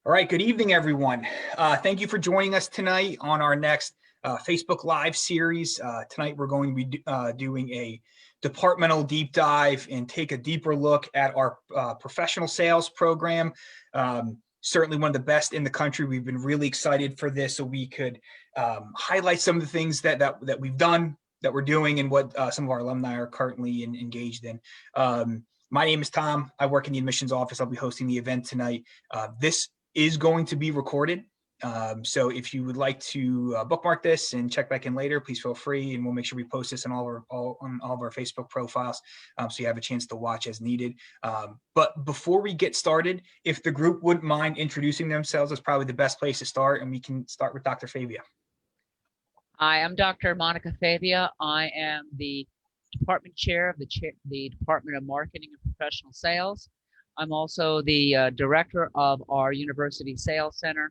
All right, good evening, everyone. Thank you for joining us tonight on our next Facebook Live series. Tonight, we're going to be doing a departmental deep dive and take a deeper look at our professional sales program. Certainly one of the best in the country. We've been really excited for this so we could highlight some of the things that we've done, that we're doing, and what some of our alumni are currently engaged in. My name is Tom. I work in the admissions office. I'll be hosting the event tonight. This is going to be recorded. So if you would like to bookmark this and check back in later, please feel free, and we'll make sure we post this on all of our Facebook profiles, so you have a chance to watch as needed. But before we get started, if the group wouldn't mind introducing themselves, that's probably the best place to start, and we can start with Dr. Fabia. Hi, I'm Dr. Monica Fabia. I am the department chair of the Department of Marketing and Professional Sales. I'm also the director of our University Sales Center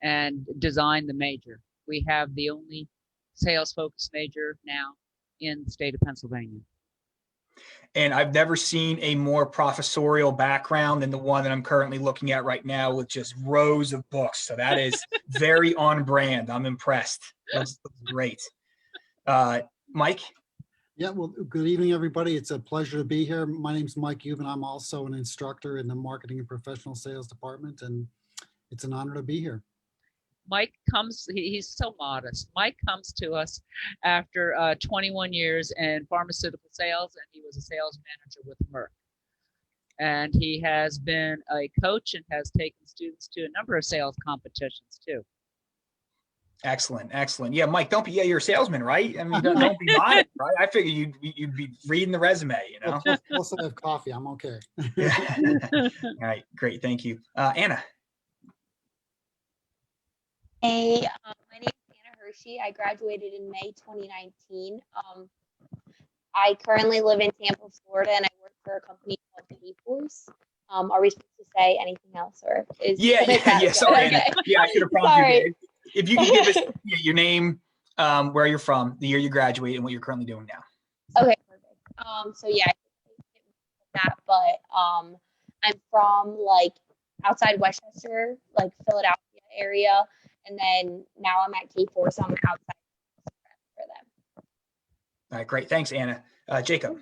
and design the major. We have the only sales-focused major now in the state of Pennsylvania. And I've never seen a more professorial background than the one that I'm currently looking at right now, with just rows of books. So that is very on brand. I'm impressed. That's great. Mike? Yeah, well, good evening, everybody. It's a pleasure to be here. My name's Mike Euban. I'm also an instructor in the Marketing and Professional Sales Department, and it's an honor to be here. Mike comes, he's so modest. Mike comes to us after 21 years in pharmaceutical sales, and he was a sales manager with Merck. And he has been a coach and has taken students to a number of sales competitions too. Excellent, excellent. Yeah, Mike, don't be, you're a salesman, right? I mean, don't be modest, right? I figure you'd be reading the resume, you know? Also have coffee, I'm okay. Yeah. All right, great, thank you. Anna. Hey, my name is Anna Hershey. I graduated in May 2019. I currently live in Tampa, Florida, and I work for a company called Kforce. Are we supposed to say anything else, or is yeah? Sorry, okay. Anna. Yeah, I should have prompted you. If you can give us your name, where you're from, the year you graduated, and what you're currently doing now. Okay, perfect. So yeah, that, but I'm from like outside Westchester, like Philadelphia area, and then now I'm at Kforce. I'm outside for them. All right, great. Thanks, Anna. Jacob.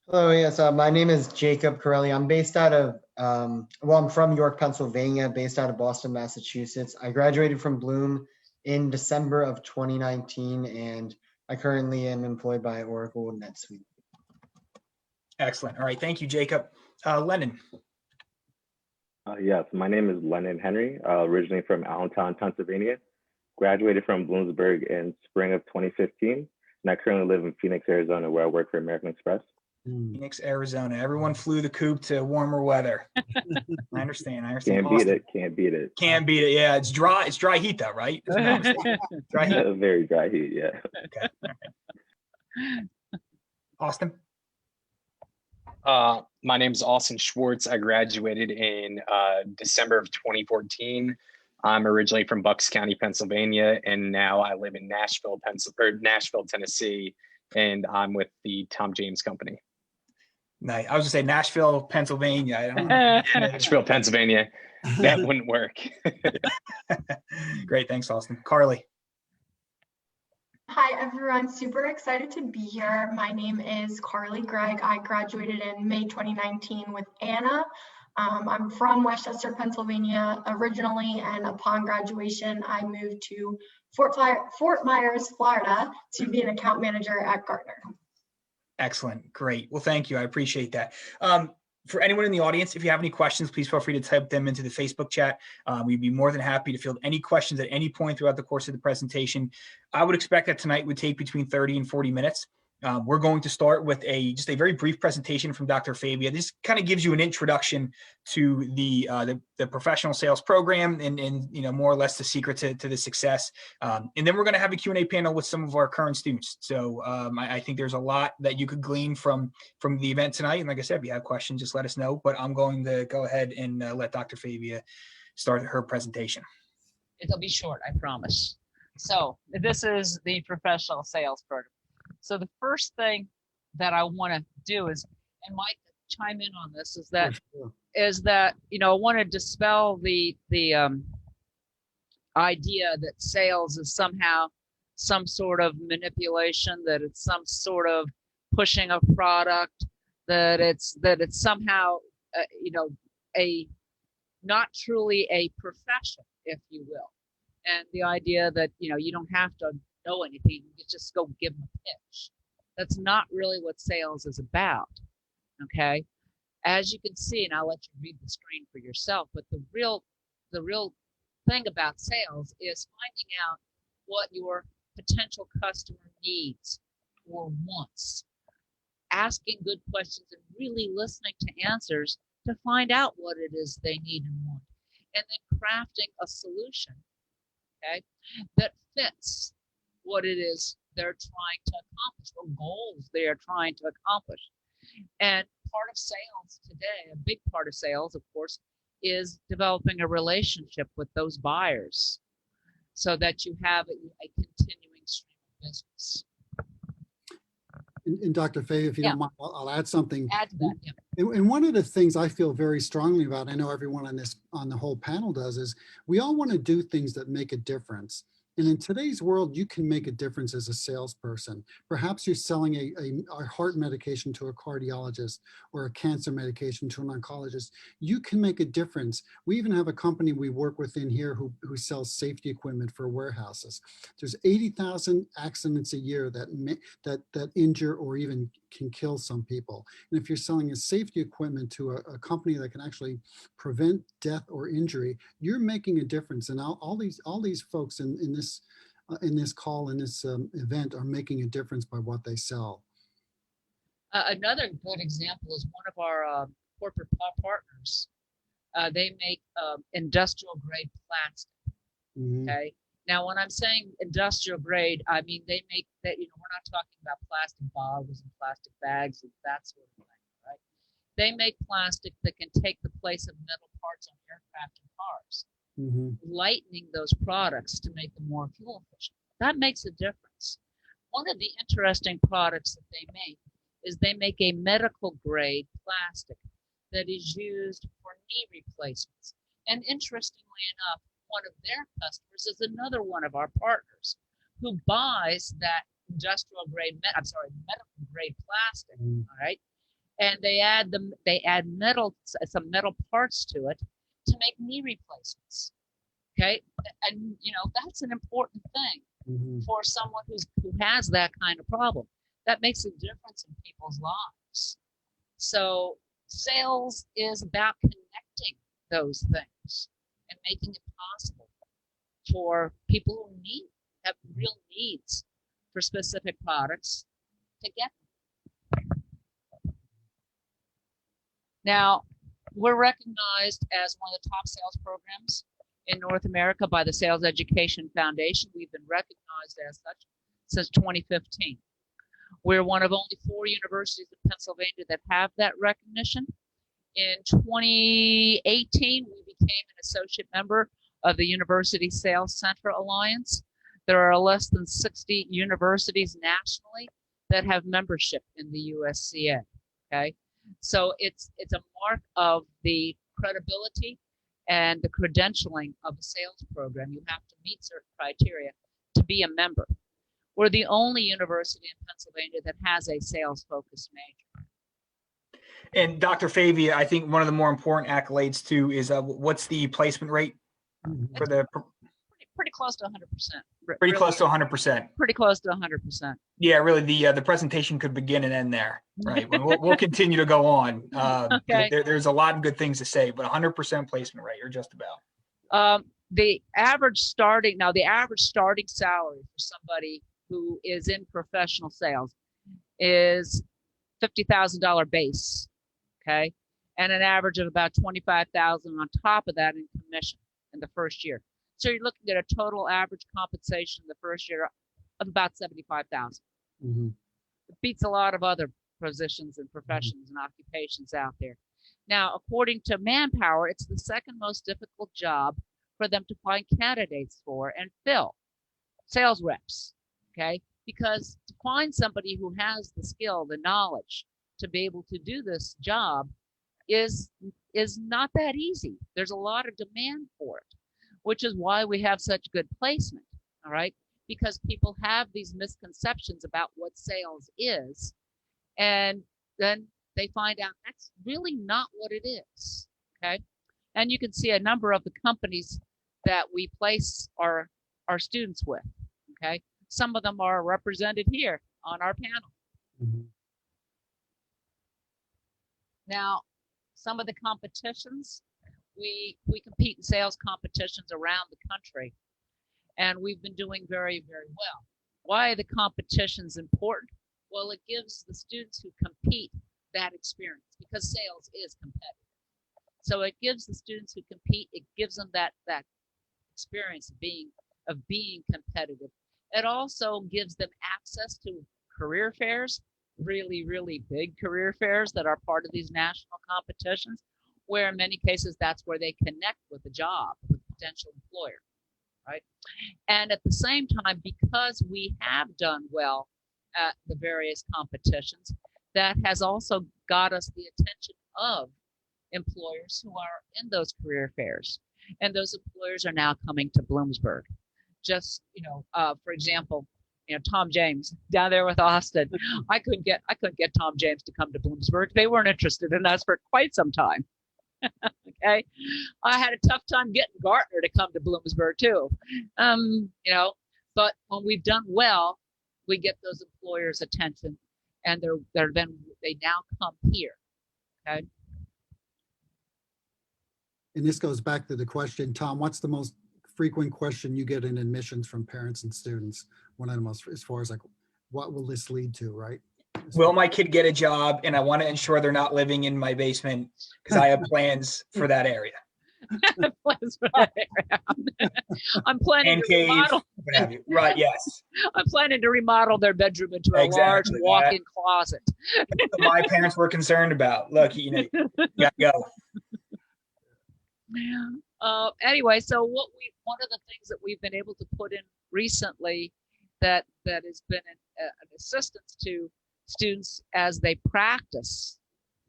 Hello, yes, my name is Jacob Corelli. I'm based out of, I'm from York, Pennsylvania, based out of Boston, Massachusetts. I graduated from Bloom in December of 2019, and I currently am employed by Oracle NetSuite. Excellent. All right, thank you, Jacob. Lennon. Yes, my name is Lennon Henry, originally from Allentown, Pennsylvania. Graduated from Bloomsburg in spring of 2015, and I currently live in Phoenix, Arizona, where I work for American Express. Phoenix, Arizona. Everyone flew the coop to warmer weather. I understand. Can't beat it. Can't beat it. Can't beat it. Yeah, it's dry. It's dry heat, though, right? Dry heat. Very dry heat. Yeah. Okay. All right. Austin. My name is Austin Schwartz. I graduated in December of 2014. I'm originally from Bucks County, Pennsylvania, and now I live in Nashville, Tennessee, and I'm with the Tom James Company. Nice. I was gonna say Nashville, Pennsylvania. I don't know. Nashville, Pennsylvania. That wouldn't work. Great. Thanks, Austin. Carly. Hi, everyone. Super excited to be here. My name is Carly Gregg. I graduated in May 2019 with Anna. I'm from Westchester, Pennsylvania originally, and upon graduation, I moved to Fort Myers, Florida to be an account manager at Gartner. Excellent. Great. Well, thank you. I appreciate that. For anyone in the audience, if you have any questions, please feel free to type them into the Facebook chat. We'd be more than happy to field any questions at any point throughout the course of the presentation. I would expect that tonight would take between 30 and 40 minutes. We're going to start with just a very brief presentation from Dr. Fabia. This kind of gives you an introduction to the professional sales program and more or less the secret to the success. And then we're going to have a Q&A panel with some of our current students. So I think there's a lot that you could glean from the event tonight. And like I said, if you have questions, just let us know. But I'm going to go ahead and let Dr. Fabia start her presentation. It'll be short, I promise. So this is the professional sales program. So the first thing that I want to do is, and Mike, chime in on this, is that is that, I want to dispel the idea that sales is somehow some sort of manipulation, that it's some sort of pushing a product, that it's somehow a not truly a profession, if you will. And the idea that you don't have to know anything, you just go give them a pitch. That's not really what sales is about. Okay, as you can see, and I'll let you read the screen for yourself, but the real thing about sales is finding out what your potential customer needs or wants, asking good questions and really listening to answers to find out what it is they need and want, and then crafting a solution, okay, that fits what it is they're trying to accomplish, what goals they are trying to accomplish. And part of sales today, a big part of sales, of course, is developing a relationship with those buyers so that you have a continuing stream of business. And Dr. Fay, if you don't mind, I'll add something. Add to that, yeah. And one of the things I feel very strongly about, I know everyone on the whole panel does, is we all want to do things that make a difference. And in today's world, you can make a difference as a salesperson. Perhaps you're selling a heart medication to a cardiologist or a cancer medication to an oncologist. You can make a difference. We even have a company we work with in here who sells safety equipment for warehouses. There's 80,000 accidents a year that injure or even can kill some people. And if you're selling a safety equipment to a company that can actually prevent death or injury, you're making a difference. And all these folks in this call, in this event, are making a difference by what they sell. Another good example is one of our corporate partners. They make industrial grade plastic. Mm-hmm. Okay. Now, when I'm saying industrial grade, I mean they make that. We're not talking about plastic bottles and plastic bags and that sort of thing, right? They make plastic that can take the place of metal parts on aircraft and cars. Mm-hmm. Lightening those products to make them more fuel efficient. That makes a difference. One of the interesting products that they make is they make a medical grade plastic that is used for knee replacements. And interestingly enough, one of their customers is another one of our partners who buys that medical grade plastic, all right? And they add some metal parts to it to make knee replacements. Okay, and that's an important thing Mm-hmm. for someone who has that kind of problem. That makes a difference in people's lives. So sales is about connecting those things and making it possible for people who have real needs for specific products to get them. Now, we're recognized as one of the top sales programs in North America by the Sales Education Foundation. We've been recognized as such since 2015. We're one of only 4 universities in Pennsylvania that have that recognition. In 2018, we became an associate member of the University Sales Center Alliance. There are less than 60 universities nationally that have membership in the USCA. Okay, so it's a mark of the credibility and the credentialing of a sales program. You have to meet certain criteria to be a member. We're the only university in Pennsylvania that has a sales-focused major. And Dr. Favia, I think one of the more important accolades too is what's the placement rate for the? Pretty close to 100%. Pretty close to 100%. Pretty close to 100%. Yeah, really, the presentation could begin and end there, right? We'll continue to go on. Okay. There's a lot of good things to say, but 100% placement rate, you're just about. The average starting salary for somebody who is in professional sales is $50,000 base, okay, and an average of about $25,000 on top of that in commission in the first year. So you're looking at a total average compensation in the first year of about $75,000. Mm-hmm. It beats a lot of other positions and professions and occupations out there. Now, according to Manpower, it's the second most difficult job for them to find candidates for and fill, sales reps, okay? Because to find somebody who has the skill, the knowledge to be able to do this job is not that easy. There's a lot of demand for it, which is why we have such good placement. All right, because people have these misconceptions about what sales is, and then they find out that's really not what it is. Okay, and you can see a number of the companies that we place our students with. Okay, some of them are represented here on our panel. Mm-hmm. Now, some of the competitions, we compete in sales competitions around the country, and we've been doing very, very well. Why are the competitions important? Well, it gives the students who compete that experience, because sales is competitive. So it gives the students who compete, it gives them that experience of being competitive. It also gives them access to career fairs, really, really big career fairs that are part of these national competitions, where in many cases that's where they connect with a job, with a potential employer, right? And at the same time, because we have done well at the various competitions, that has also got us the attention of employers who are in those career fairs. And those employers are now coming to Bloomsburg. Just, for example, Tom James down there with Austin. I couldn't get Tom James to come to Bloomsburg. They weren't interested in us for quite some time. Okay, I had a tough time getting Gartner to come to Bloomsburg too. But when we've done well, we get those employers' attention, and they now come here. Okay. And this goes back to the question, Tom, what's the most frequent question you get in admissions from parents and students? One of the most, as far as like, what will this lead to, right? Will my kid get a job? And I want to ensure they're not living in my basement because I have plans for that area. I'm planning to remodel. Right, yes. I'm planning to remodel their bedroom into a large walk-in closet. My parents were concerned about. Look, you gotta go. Anyway, so one of the things that we've been able to put in recently that has been an assistance to students as they practice,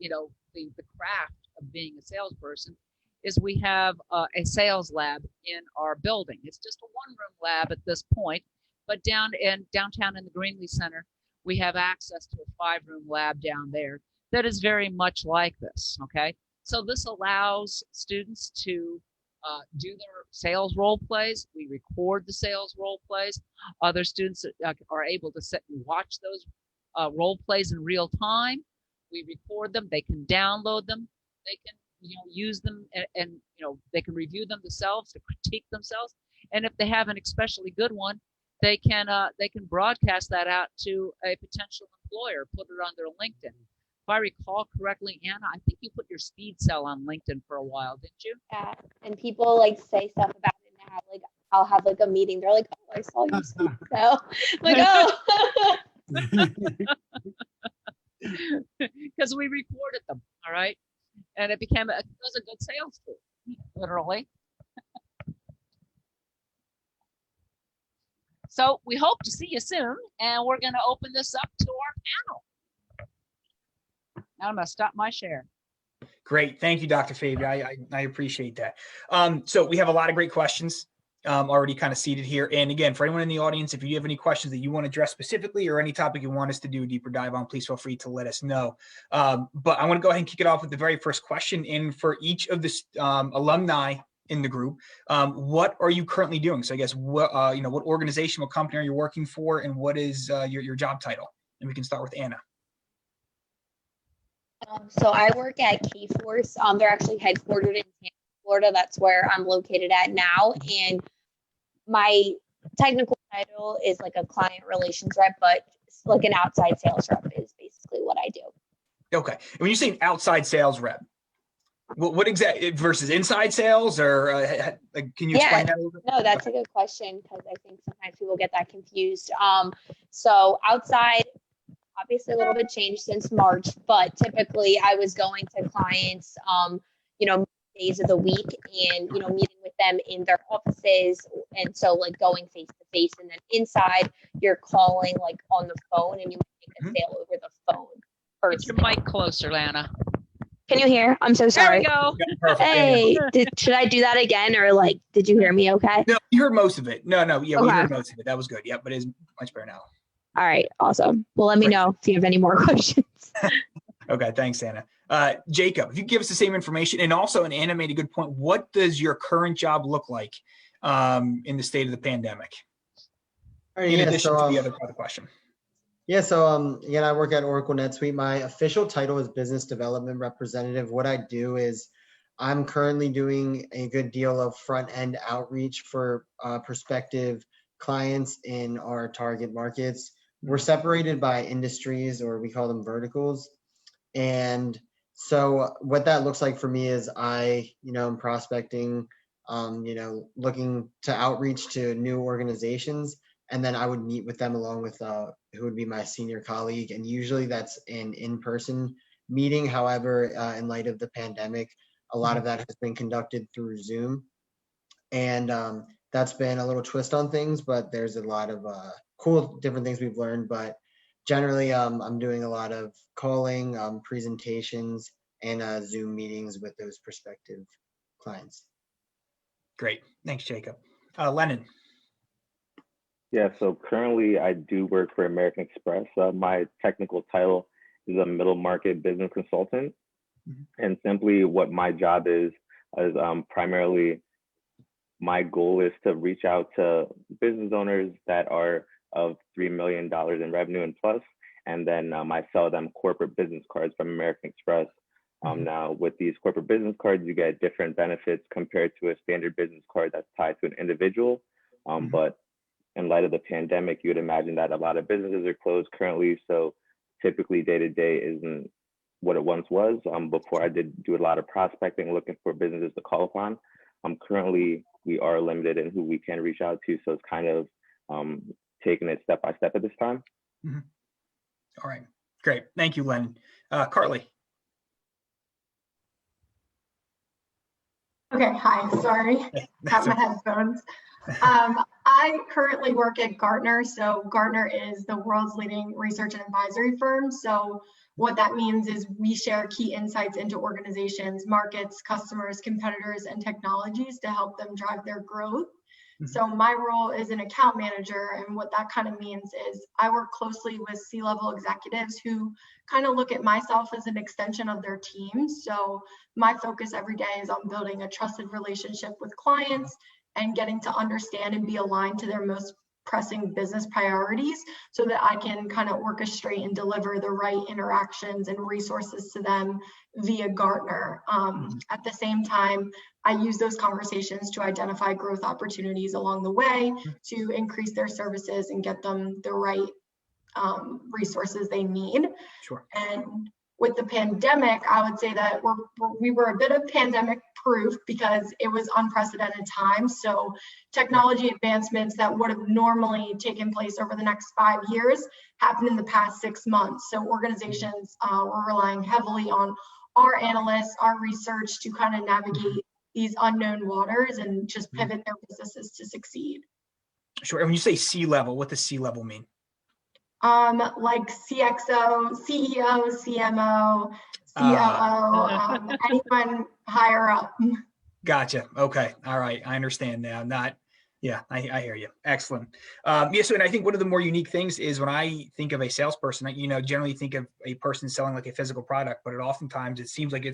the craft of being a salesperson, is we have a sales lab in our building. It's just a one-room lab at this point, but downtown in the Greenlee Center, we have access to a 5-room lab down there that is very much like this. Okay. So this allows students to do their sales role plays. We record the sales role plays. Other students are able to sit and watch those role plays in real time. We record them. They can download them. They can use them, and they can review them themselves, to critique themselves. And if they have an especially good one, they can broadcast that out to a potential employer, put it on their LinkedIn. If I recall correctly, Anna, I think you put your speed cell on LinkedIn for a while, didn't you? Yeah, and people say stuff about it now. I'll have a meeting. They're like, "Oh, I saw your speed cell." I'm like, oh. Because we recorded them, all right, and it was a good sales tool, literally. So we hope to see you soon, and we're going to open this up to our panel. Now I'm going to stop my share. Great. Thank you, Dr. Fabia. I appreciate that. So we have a lot of great questions already kind of seated here. And again, for anyone in the audience, if you have any questions that you want to address specifically or any topic you want us to do a deeper dive on, please feel free to let us know. But I want to go ahead and kick it off with the very first question. And for each of the alumni in the group, what are you currently doing? So I guess what organization, what company are you working for, and what is your job title? And we can start with Anna. So I work at K-Force. They're actually headquartered in Tampa, Florida. That's where I'm located at now. And my technical title is a client relations rep, but an outside sales rep is basically what I do. Okay. And when you say an outside sales rep, what exactly versus inside sales, or can you explain that a little bit? No, that's a good question, because I think sometimes people get that confused. So outside, obviously a little bit changed since March, but typically I was going to clients, days of the week and, meeting with them in their offices. And so going face to face, and then inside you're calling on the phone, and you make a sale over the phone. Get your mic closer, Lana. Can you hear? I'm so There sorry. we go. Yeah, perfect. Yeah, Hey, should I do that again, or like, did you hear me okay? No, you heard most of it. No, yeah, we Okay. heard most of it. That was good. Yep, but it's much better now. All right, awesome. Well, let me Great. know if you have any more questions. Okay, thanks, Anna. Jacob, if you give us the same information, and also, and Anna made a good point, what does your current job look like in the state of the pandemic? All right, In yeah, addition so, to the other part of the question. Yeah, so again, I work at Oracle NetSuite. My official title is Business Development Representative. What I do is I'm currently doing a good deal of front-end outreach for prospective clients in our target markets. We're separated by industries, or we call them verticals. And so what that looks like for me is I'm prospecting, looking to outreach to new organizations. And then I would meet with them along with who would be my senior colleague. And usually that's an in-person meeting. However, in light of the pandemic, a lot of that has been conducted through Zoom. And that's been a little twist on things, but there's a lot of cool different things we've learned. But generally, I'm doing a lot of calling, presentations, and Zoom meetings with those prospective clients. Great. Thanks, Jacob. Lennon. Yeah, so currently I do work for American Express. My technical title is a middle market business consultant. And simply what my job is primarily my goal is to reach out to business owners that are of $3 million in revenue and plus, and then I sell them corporate business cards from American Express. Now with these corporate business cards, you get different benefits compared to a standard business card that's tied to an individual. But in light of the pandemic, you would imagine that a lot of businesses are closed currently. So typically day-to-day isn't what it once was. Before I did do a lot of prospecting, looking for businesses to call upon. Currently, we are limited in who we can reach out to. So it's kind of taking it step by step at this time. All right, great. Thank you, Lennon. Carly. Okay, hi, sorry, got my headphones. I currently work at Gartner. So Gartner is the world's leading research and advisory firm. So what that means is we share key insights into organizations, markets, customers, competitors, and technologies to help them drive their growth. So my role is an account manager, and what that kind of means is I work closely with C-level executives who kind of look at myself as an extension of their team. So my focus every day is on building a trusted relationship with clients and getting to understand and be aligned to their most pressing business priorities so that I can kind of orchestrate and deliver the right interactions and resources to them via Gartner. At the same time, I use those conversations to identify growth opportunities along the way to increase their services and get them the right resources they need. Sure. And with the pandemic, I would say that we were a bit of pandemic proof because it was unprecedented times. So technology advancements that would have normally taken place over the next 5 years happened in the past 6 months. So organizations were relying heavily on our analysts, our research to kind of navigate these unknown waters and just pivot their businesses to succeed. Sure. And when you say C-level, what does C-level mean? Like CXO, CEO, CMO, COO, anyone higher up. Gotcha. Okay. All right. I understand now. I hear you. Excellent. So, and I think one of the more unique things is when I think of a salesperson, generally think of a person selling like a physical product, but oftentimes it seems like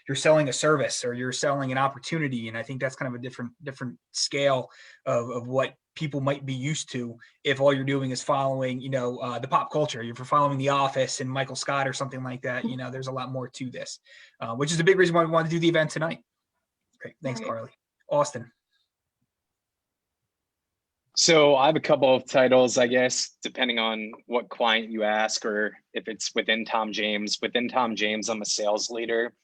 you're selling a service or you're selling an opportunity. And I think that's kind of a different scale of what people might be used to if all you're doing is following, the pop culture. If you're following The Office and Michael Scott or something like that, there's a lot more to this, which is a big reason why we wanted to do the event tonight. Great. Thanks, Carly. Austin. So I have a couple of titles, I guess, depending on what client you ask or if it's within Tom James. Within Tom James, I'm a sales leader.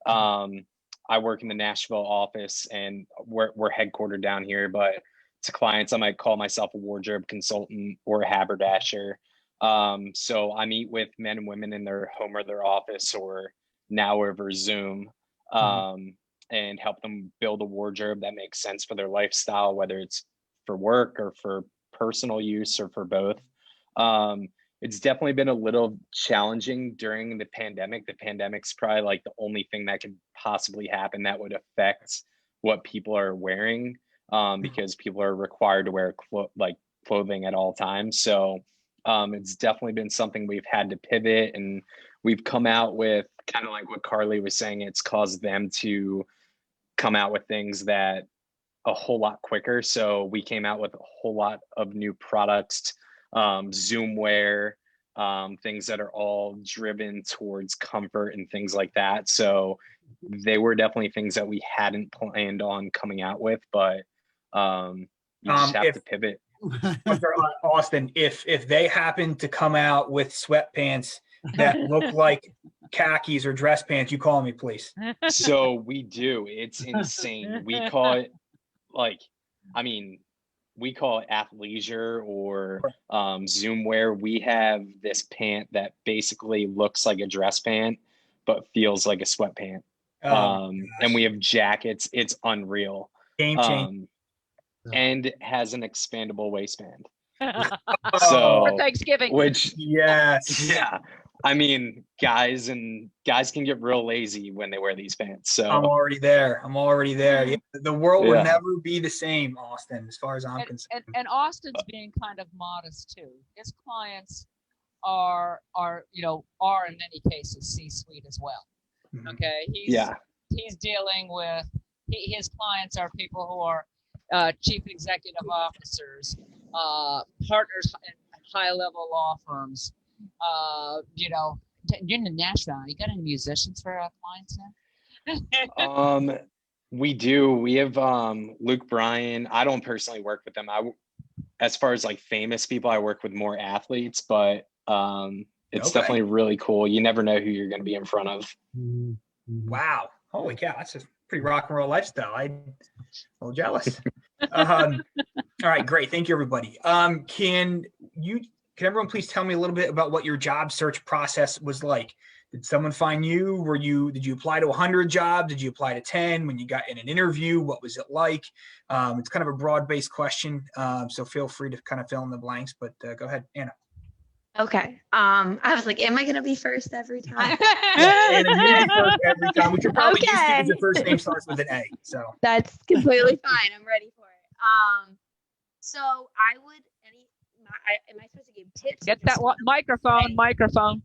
I work in the Nashville office and we're headquartered down here, but to clients, I might call myself a wardrobe consultant or a haberdasher. So I meet with men and women in their home or their office or now over Zoom and help them build a wardrobe that makes sense for their lifestyle, whether it's for work or for personal use or for both. it's definitely been a little challenging during the pandemic. The pandemic's probably like the only thing that could possibly happen that would affect what people are wearing, because people are required to wear clothing at all times. So it's definitely been something we've had to pivot, and we've come out with kind of like what Carly was saying. It's caused them to come out with things that a whole lot quicker. So we came out with a whole lot of new products, Zoom wear, things that are all driven towards comfort and things like that. So they were definitely things that we hadn't planned on coming out with, but you just have to pivot. I'm sorry, Austin, if they happen to come out with sweatpants that look like khakis or dress pants, you call me, please. So we do. It's insane. We call it we call it athleisure or Zoom wear. We have this pant that basically looks like a dress pant, but feels like a sweatpant. And we have jackets. It's unreal. Game change. And has an expandable waistband. So for Thanksgiving. Which, yes. Yeah. I mean, guys can get real lazy when they wear these pants. So I'm already there. Yeah, the world will never be the same, Austin, as far as I'm concerned. And Austin's being kind of modest too. His clients are in many cases C-suite as well. Mm-hmm. Okay. He's dealing with his clients are people who are chief executive officers, partners in high-level law firms. You're in Nashville. You got any musicians for clients now? We do. We have Luke Bryan. I don't personally work with them. As far as like famous people, I work with more athletes, but it's definitely really cool. You never know who you're going to be in front of. Wow. Holy cow. That's a pretty rock and roll lifestyle. I'm a little jealous. All right, great. Thank you, everybody. Can everyone please tell me a little bit about what your job search process was like? Did someone find you? Did you apply to 100 jobs? Did you apply to 10? When you got in an interview, what was it like? It's kind of a broad-based question, so feel free to kind of fill in the blanks, but go ahead, Anna. Okay. I was like, am I going to be first every time? Anna, you'll be first every time, which you're probably used to because your first name starts with an A. So that's completely fine. I'm ready for it. So I would, am I supposed to give tips? Get that microphone.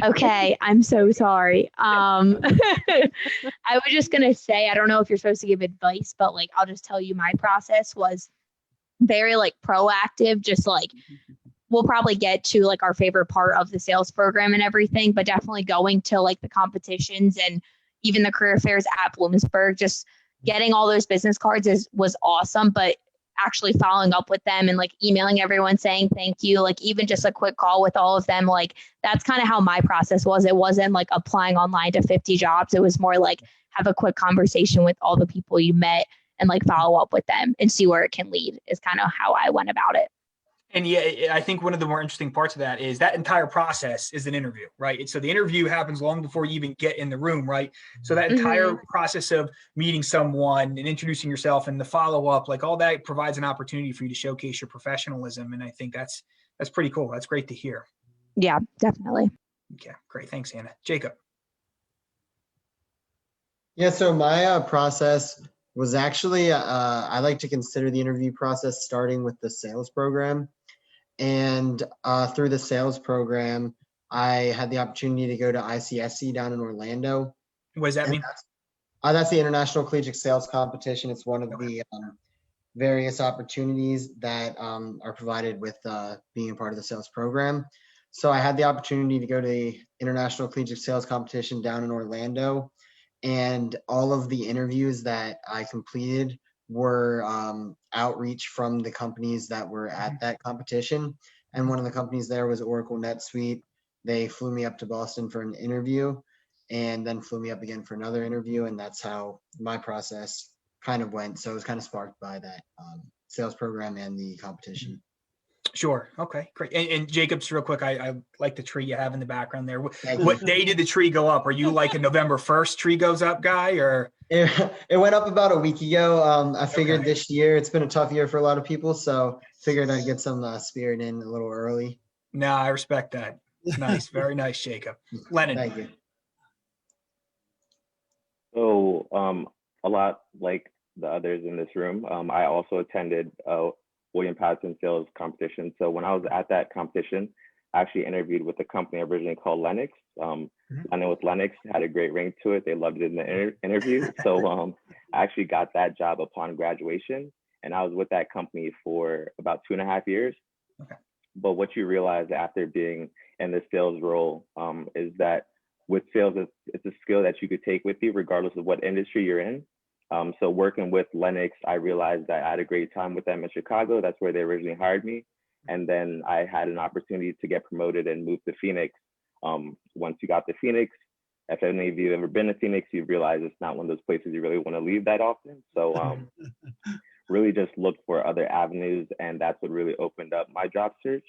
Okay, I'm so sorry. I was just gonna say, I don't know if you're supposed to give advice, but like I'll just tell you my process was very like proactive, just like we'll probably get to like our favorite part of the sales program and everything, but definitely going to like the competitions and even the career fairs at Bloomsburg, just getting all those business cards was awesome, but actually following up with them and like emailing everyone saying thank you, like even just a quick call with all of them, like that's kind of how my process was. It wasn't like applying online to 50 jobs. It was more like have a quick conversation with all the people you met and like follow up with them and see where it can lead is kind of how I went about it. And yeah, I think one of the more interesting parts of that is that entire process is an interview, right? So the interview happens long before you even get in the room, right? So that entire process of meeting someone and introducing yourself and the follow-up, like all that provides an opportunity for you to showcase your professionalism. And I think that's pretty cool. That's great to hear. Yeah, definitely. Okay, great. Thanks, Anna. Jacob. Yeah, so my process was actually, I like to consider the interview process starting with the sales program. And through the sales program, I had the opportunity to go to ICSC down in Orlando. What does that mean? That's the International Collegiate Sales Competition. It's one of the various opportunities that are provided with being a part of the sales program. So I had the opportunity to go to the International Collegiate Sales Competition down in Orlando. And all of the interviews that I completed were outreach from the companies that were at that competition. And one of the companies there was Oracle NetSuite. They flew me up to Boston for an interview and then flew me up again for another interview. And that's how my process kind of went. So it was kind of sparked by that sales program and the competition. Sure. Okay, great. And Jacobs, real quick, I like the tree you have in the background there. What day did the tree go up? Are you like a November 1st tree goes up guy, or? It went up about a week ago. I figured this year, it's been a tough year for a lot of people, so figured I'd get some spirit in a little early. No, I respect that. Nice. Very nice, Jacob. Lennon. Thank you. So, a lot like the others in this room, I also attended William Patterson sales competition. So when I was at that competition, I actually interviewed with a company originally called Lennox. Lennon with Lennox had a great ring to it. They loved it in the interview. So I actually got that job upon graduation, and I was with that company for about 2.5 years. Okay. But what you realize after being in the sales role is that with sales, it's a skill that you could take with you regardless of what industry you're in. So working with Lennox, I realized that I had a great time with them in Chicago. That's where they originally hired me. And then I had an opportunity to get promoted and move to Phoenix. Once you got to Phoenix, if any of you have ever been to Phoenix, you realize it's not one of those places you really want to leave that often. So really just looked for other avenues, and that's what really opened up my job search.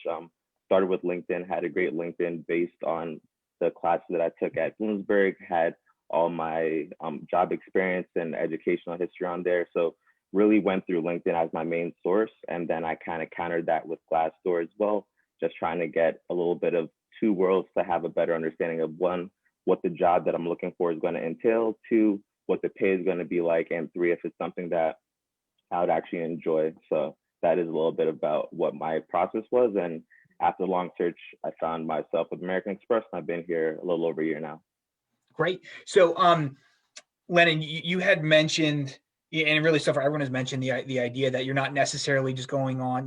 Started with LinkedIn, had a great LinkedIn based on the classes that I took at Bloomsburg, had all my job experience and educational history on there. So really went through LinkedIn as my main source. And then I kind of countered that with Glassdoor as well, just trying to get a little bit of two worlds to have a better understanding of one, what the job that I'm looking for is going to entail, two, what the pay is going to be like, and three, if it's something that I would actually enjoy. So that is a little bit about what my process was. And after a long search, I found myself with American Express, and I've been here a little over a year now. Great. So, Lennon, you had mentioned, and really so far everyone has mentioned the idea that you're not necessarily just going on,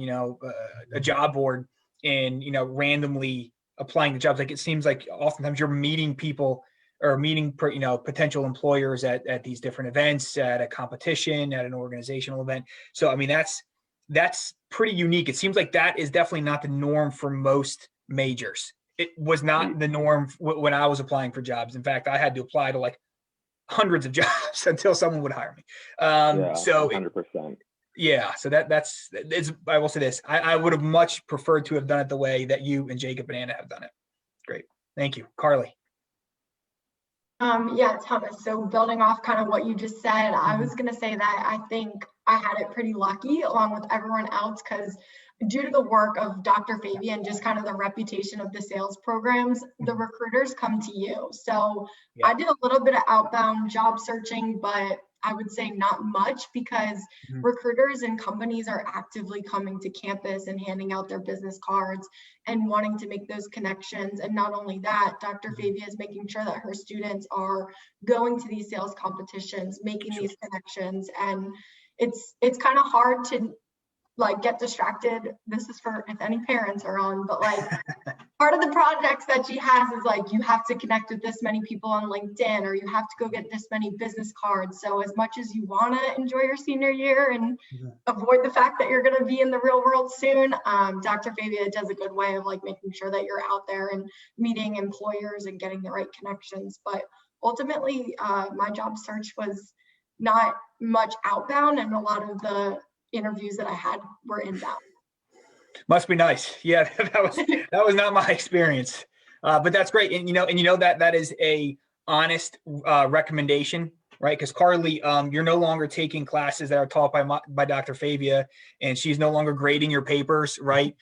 a job board and, randomly applying to jobs. Like it seems like oftentimes you're meeting people or meeting, potential employers at these different events, at a competition, at an organizational event. So, I mean, that's pretty unique. It seems like that is definitely not the norm for most majors. It was not the norm when I was applying for jobs. In fact, I had to apply to like hundreds of jobs until someone would hire me. So 100%. Yeah. So that's I will say this. I would have much preferred to have done it the way that you and Jacob and Anna have done it. Great. Thank you. Carly. Yeah, Thomas. So building off kind of what you just said, I was going to say that I think I had it pretty lucky along with everyone else because due to the work of Dr. Fabia and just kind of the reputation of the sales programs, the recruiters come to you. So I did a little bit of outbound job searching, but I would say not much because recruiters and companies are actively coming to campus and handing out their business cards and wanting to make those connections. And not only that, Dr. Fabia is making sure that her students are going to these sales competitions, making these connections. And it's kind of hard to like get distracted. This is for if any parents are on, but like part of the projects that she has is like you have to connect with this many people on LinkedIn or you have to go get this many business cards. So as much as you want to enjoy your senior year and avoid the fact that you're going to be in the real world soon, Dr. Fabia does a good way of like making sure that you're out there and meeting employers and getting the right connections. But ultimately, my job search was not much outbound, and a lot of the interviews that I had were inbound. Must be nice. Yeah, that was not my experience, but that's great. And that is a honest recommendation, right? Because Carly, you're no longer taking classes that are taught by Dr. Fabia, and she's no longer grading your papers, right?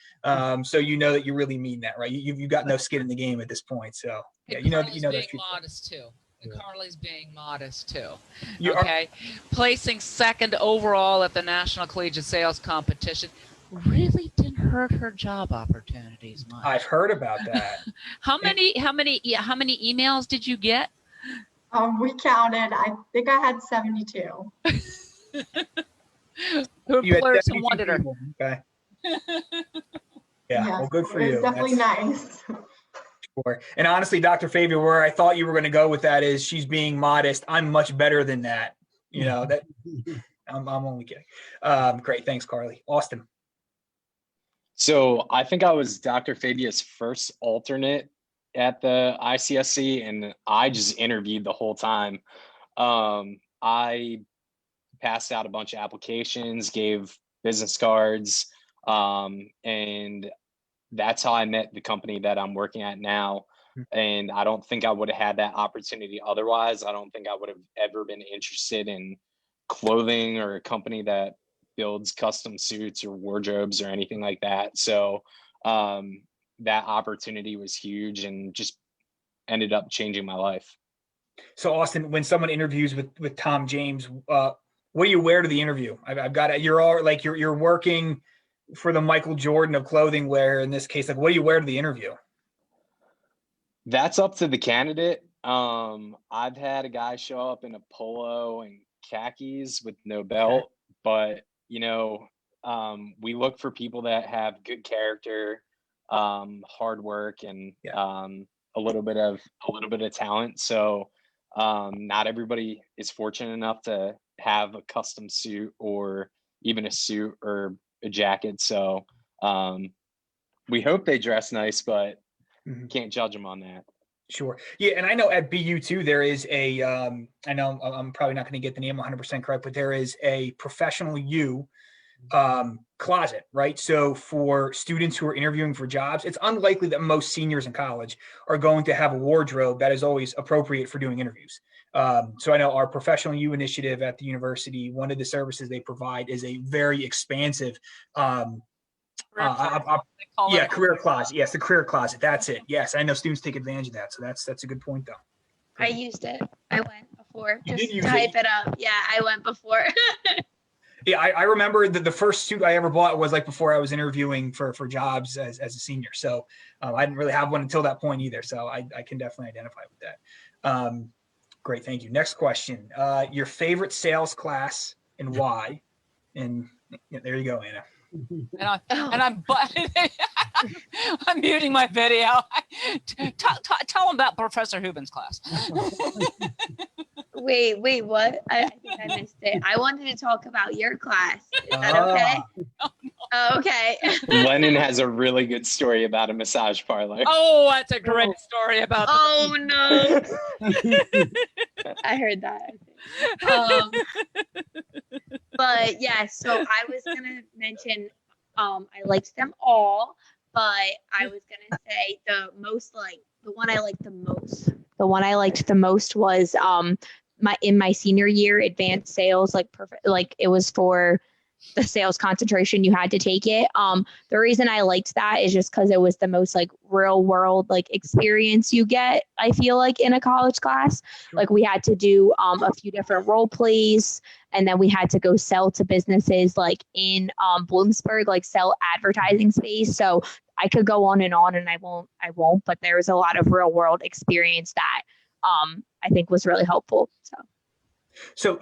So you know that you really mean that, right? You've got no skin in the game at this point. So yeah, Carly's being modest too. And Carly's being modest too. Okay, placing second overall at the National Collegiate Sales Competition really didn't hurt her job opportunities much. I've heard about that. How many emails did you get? We counted. I think I had 72. Her employers wanted her. Okay. Yeah. Well, good for you. It's definitely nice. Sure. And honestly, Dr. Fabia, where I thought you were going to go with that is she's being modest. I'm much better than that. That I'm only kidding. Great. Thanks, Carly. Austin. So I think I was Dr. Fabia's first alternate at the ICSC, and I just interviewed the whole time. I passed out a bunch of applications, gave business cards, and that's how I met the company that I'm working at now. And I don't think I would have had that opportunity otherwise. I don't think I would have ever been interested in clothing or a company that builds custom suits or wardrobes or anything like that. So that opportunity was huge and just ended up changing my life. So Austin, when someone interviews with Tom James, what do you wear to the interview? I've got it. You're all like you're working for the Michael Jordan of clothing wear in this case. Like, what do you wear to the interview? That's up to the candidate. I've had a guy show up in a polo and khakis with no belt, but you know, we look for people that have good character, hard work, and a little bit of talent. So not everybody is fortunate enough to have a custom suit or even a suit or a jacket. So we hope they dress nice, but can't judge them on that. Sure. Yeah. And I know at BU too, there is a, I know I'm probably not going to get the name 100% correct, but there is a professional U closet, right? So for students who are interviewing for jobs, it's unlikely that most seniors in college are going to have a wardrobe that is always appropriate for doing interviews. So I know our professional U initiative at the university, one of the services they provide is a very expansive, career closet. Yes, the career closet. That's it. Yes, I know students take advantage of that. So that's a good point, though. I used it. I went before. You Just did use type it up. Yeah, I went before. Yeah, I remember the first suit I ever bought was like before I was interviewing for jobs as a senior. So I didn't really have one until that point either. So I can definitely identify with that. Great, thank you. Next question. Your favorite sales class and why? And there you go, Anna. I'm muting my video. Tell them about Professor Hubin's class. Wait, what? I think I missed it. I wanted to talk about your class. Is that okay? Oh, okay. Lennon has a really good story about a massage parlor. Oh, that's a great story about. Oh no! I heard that. But yeah, so I was gonna mention, I liked them all, but I was gonna say the one I liked the most was in my senior year advanced sales, it was for the sales concentration. You had to take it. The reason I liked that is just because it was the most real world experience you get, I feel like, in a college class. Like we had to do a few different role plays, and then we had to go sell to businesses in Bloomsburg, sell advertising space. So I could go on, and I won't, but there was a lot of real world experience that I think was really helpful. So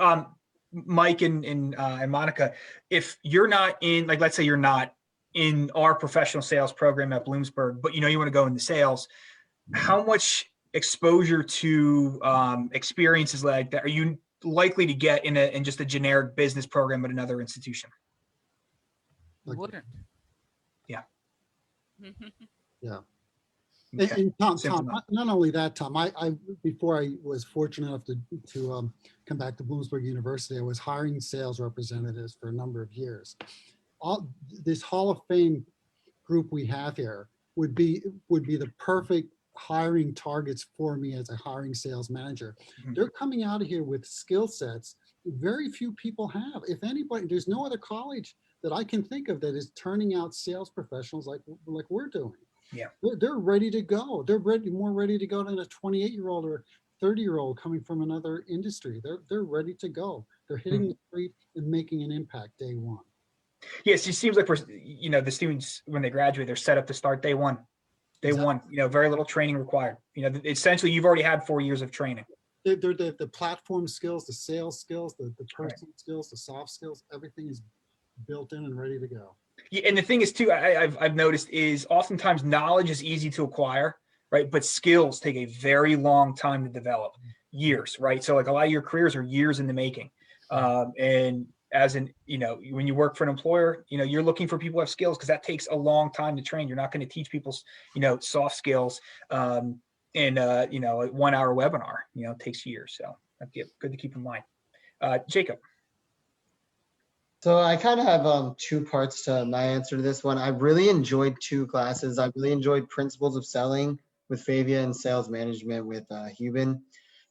Mike and Monica, if you're not in, let's say you're not in our professional sales program at Bloomsburg, but you want to go into sales, how much exposure to experiences like that are you likely to get in just a generic business program at another institution? Wouldn't. Yeah. Yeah. Okay. And Tom, not only that, Tom, I before I was fortunate enough to come back to Bloomsburg University, I was hiring sales representatives for a number of years. This Hall of Fame group we have here would be the perfect hiring targets for me as a hiring sales manager. Mm-hmm. They're coming out of here with skill sets very few people have. If anybody, there's no other college that I can think of that is turning out sales professionals like we're doing. Yeah, they're ready to go. They're more ready to go than a 28-year-old or 30-year-old coming from another industry. They're ready to go. They're hitting the street and making an impact day one. Yes, it seems like the students when they graduate, they're set up to start day one. Day one, very little training required. Essentially, you've already had 4 years of training. They're the platform skills, the sales skills, the personal skills, the soft skills. Everything is built in and ready to go. Yeah, and the thing is too, I've noticed is oftentimes knowledge is easy to acquire, right? But skills take a very long time to develop, years, right? So a lot of your careers are years in the making. And as when you work for an employer, you're looking for people who have skills because that takes a long time to train. You're not going to teach people, soft skills in a 1 hour webinar. It takes years. So that's good to keep in mind. Jacob. So I kind of have two parts to my answer to this one. I really enjoyed two classes. I really enjoyed Principles of Selling with Favia and Sales Management with Hubin.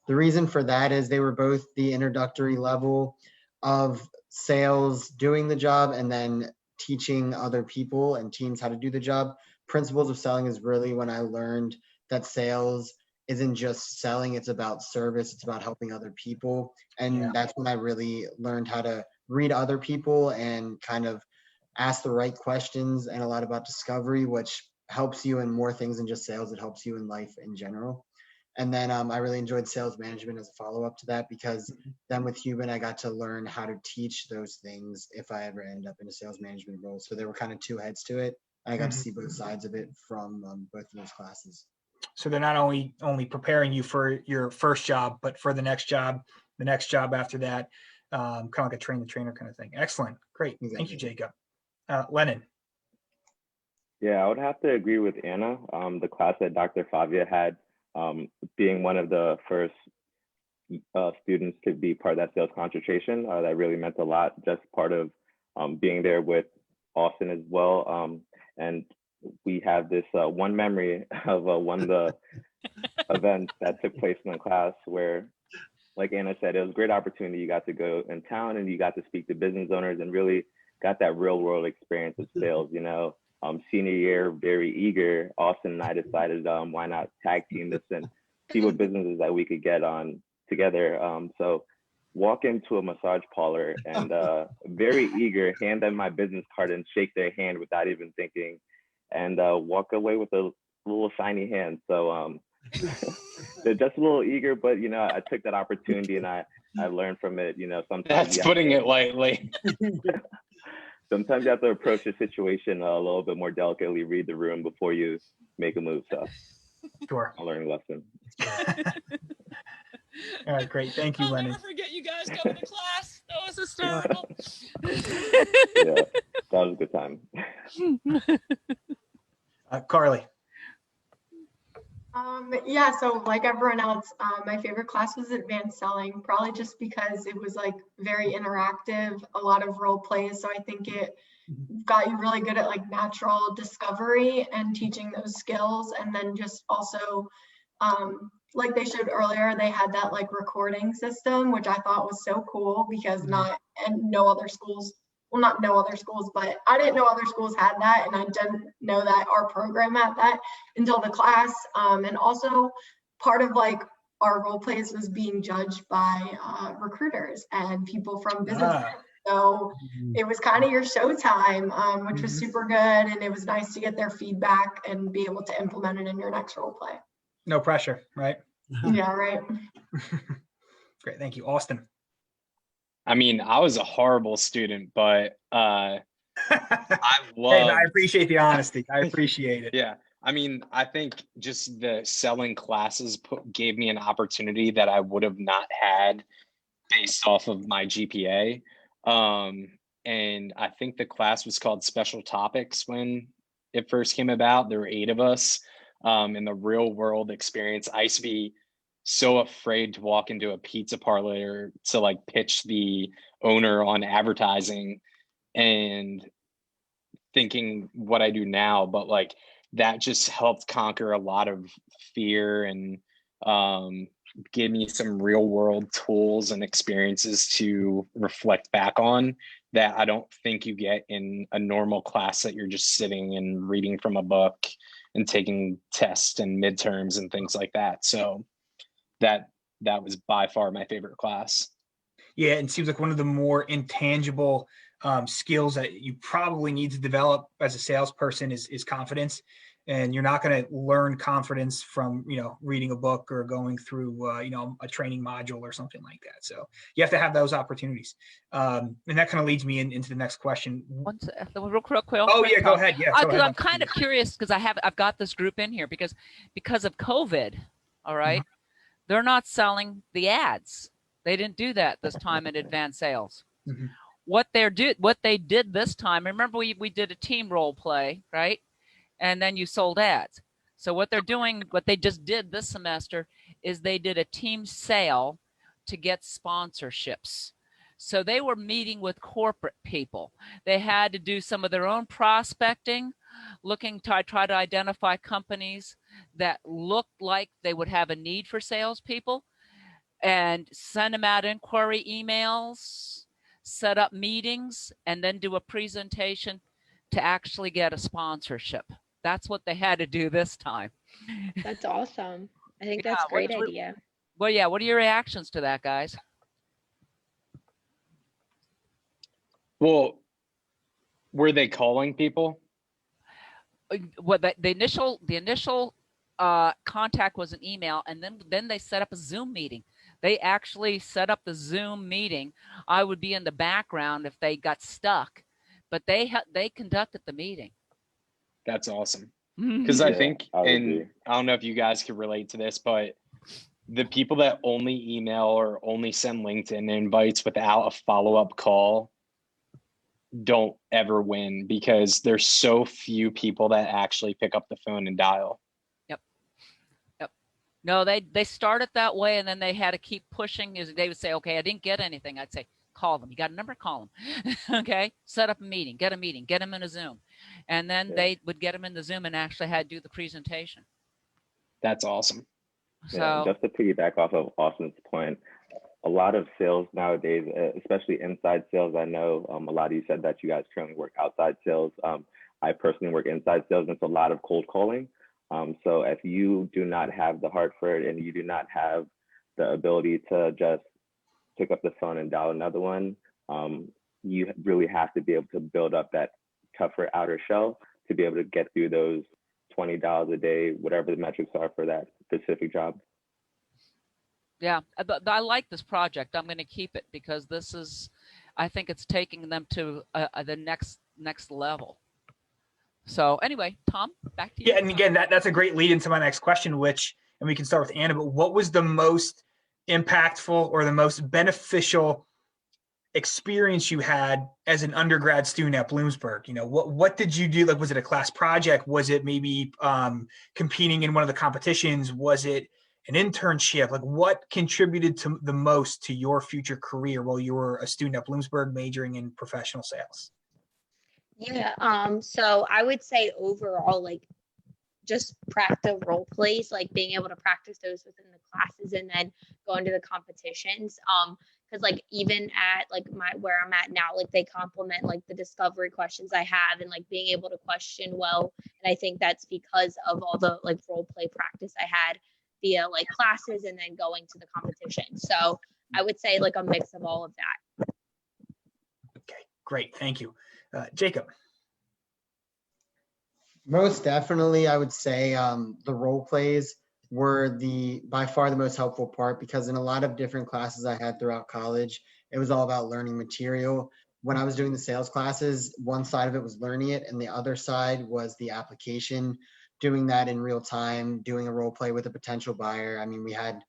The reason for that is they were both the introductory level of sales, doing the job, and then teaching other people and teams how to do the job. principles of selling is really when I learned that sales isn't just selling, it's about service, it's about helping other people. And Yeah. that's when I really learned how to read other people and kind of ask the right questions, and a lot about discovery, which helps you in more things than just sales. It helps you in life in general. And then I really enjoyed sales management as a follow-up to that, because then with Human, I got to learn how to teach those things if I ever end up in a sales management role. So there were kind of two heads to it. I got to see both sides of it from both of those classes. So they're not only preparing you for your first job, but for the next job after that, kind of like a train the trainer kind of thing. Excellent. Great. Exactly. Thank you, Jacob. Lennon. Yeah, I would have to agree with Anna. The class that Dr. Favia had, being one of the first students to be part of that sales concentration, that really meant a lot. Just part of being there with Austin as well. And we have this one memory of one of the events that took place in the class where, like Anna said, it was a great opportunity. You got to go in town and you got to speak to business owners and really got that real world experience of sales. You know, senior year, very eager. Austin and I decided why not tag team this and see what businesses that we could get on together. So walk into a massage parlor and very eager, hand them my business card and shake their hand without even thinking, and walk away with a little shiny hand. So they're just a little eager, but you know, I took that opportunity and I learned from it. You know, sometimes That's putting it lightly. Sometimes you have to approach the situation a little bit more delicately, read the room before you make a move. So Sure. a learning lesson. All right, great. Thank you, I'll Lennon. never forget you guys coming to class. That was hysterical. Yeah, that was a good time. Carly. Yeah, so like everyone else, my favorite class was advanced selling, probably just because it was like very interactive, a lot of role plays. So I think it got you really good at like natural discovery and teaching those skills. And then just also, like they showed earlier, they had that like recording system, which I thought was so cool because no other schools, well, not no other schools, but I didn't know other schools had that. And I didn't know that our program had that until the class. And also part of like our role plays was being judged by recruiters and people from business. So it was kind of your showtime, which was super good. And it was nice to get their feedback and be able to implement it in your next role play. No pressure, right? Yeah, right. Great. Thank you. Austin. I mean, I was a horrible student, but I love. Hey, I appreciate the honesty. I appreciate it. Yeah. I mean, I think just the selling classes gave me an opportunity that I would have not had based off of my GPA. And I think the class was called Special Topics when it first came about. There were 8 of us. In the real world experience, I used to be so afraid to walk into a pizza parlor to like pitch the owner on advertising and thinking what I do now, but like that just helped conquer a lot of fear and give me some real world tools and experiences to reflect back on that I don't think you get in a normal class that you're just sitting and reading from a book and taking tests and midterms and things like that. So that was by far my favorite class. Yeah, it seems like one of the more intangible skills that you probably need to develop as a salesperson is confidence. And you're not going to learn confidence from, reading a book or going through, a training module or something like that. So you have to have those opportunities. And that kind of leads me into the next question. Real quick. Oh yeah, go ahead. Yeah, because I'm kind of curious because I've got this group in here because of COVID. All right, they're not selling the ads. They didn't do that this time in advanced sales. What they did this time. Remember, we did a team role play, right? And then you sold ads. So what they just did this semester is they did a team sale to get sponsorships. So they were meeting with corporate people. They had to do some of their own prospecting, looking to try to identify companies that looked like they would have a need for salespeople and send them out inquiry emails, set up meetings, and then do a presentation to actually get a sponsorship. that's what they had to do this time. That's awesome. I think Yeah, that's a great what- idea. Well, yeah, what are your reactions to that, guys? Well, were they calling people? What the initial contact was an email, and then they set up a Zoom meeting. They actually set up the Zoom meeting. I would be in the background if they got stuck, but they conducted the meeting. That's awesome. Mhm. Because I Yeah, think, I would and agree. I don't know if you guys could relate to this, but the people that only email or only send LinkedIn invites without a follow-up call don't ever win, because there's so few people that actually pick up the phone and dial. No, they started that way, and then they had to keep pushing. They would say, okay, I didn't get anything. I'd say, call them. You got a number? Call them. Okay, set up a meeting, get them in a Zoom. And then Yeah. they would get them in the Zoom and actually had to do the presentation. That's awesome. Yeah, So, just to piggyback off of Austin's point, a lot of sales nowadays, especially inside sales, I know a lot of you said that you guys currently work outside sales. I personally work inside sales, and it's a lot of cold calling. So if you do not have the heart for it and you do not have the ability to just pick up the phone and dial another one, you really have to be able to build up that tougher outer shell to be able to get through those $20 a day, whatever the metrics are for that specific job. yeah, I like this project. I'm going to keep it because I think it's taking them to the next level. So anyway, Tom, back to you. Yeah, and again, that's a great lead into my next question, and we can start with Anna, but what was the most impactful or the most beneficial experience you had as an undergrad student at Bloomsburg? What did you do? Like, was it a class project? Was it maybe competing in one of the competitions? Was it an internship? Like, what contributed to the most to your future career while you were a student at Bloomsburg majoring in professional sales? Yeah, so I would say overall, like, just practice role plays, like being able to practice those within the classes and then go into the competitions. Because like even at like where I'm at now, like they complement like the discovery questions I have and like being able to question well. And I think that's because of all the like role play practice I had via like classes and then going to the competition. So I would say like a mix of all of that. Okay, great. Thank you. Jacob. Most definitely, I would say the role plays were by far the most helpful part, because in a lot of different classes I had throughout college, it was all about learning material. When I was doing the sales classes, one side of it was learning it, and the other side was the application, doing that in real time, doing a role play with a potential buyer. I mean, we had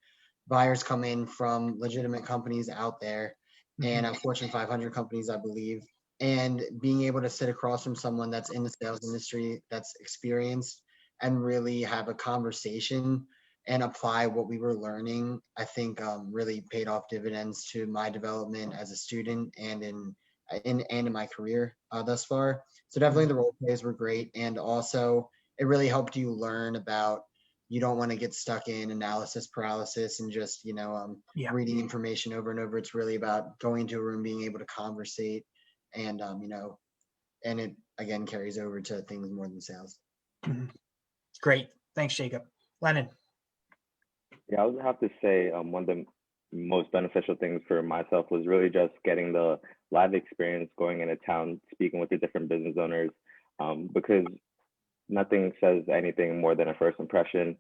buyers come in from legitimate companies out there, and Fortune 500 companies, I believe. And being able to sit across from someone that's in the sales industry, that's experienced, and really have a conversation and apply what we were learning, I think really paid off dividends to my development as a student and in my career thus far. So definitely the role plays were great, and also it really helped you learn about, you don't want to get stuck in analysis paralysis and just reading information over and over. It's really about going into a room, being able to conversate. And, and it again carries over to things more than sales. Great. Thanks, Jacob. Lennon. Yeah, I would have to say one of the most beneficial things for myself was really just getting the live experience, going into town, speaking with the different business owners, because nothing says anything more than a first impression.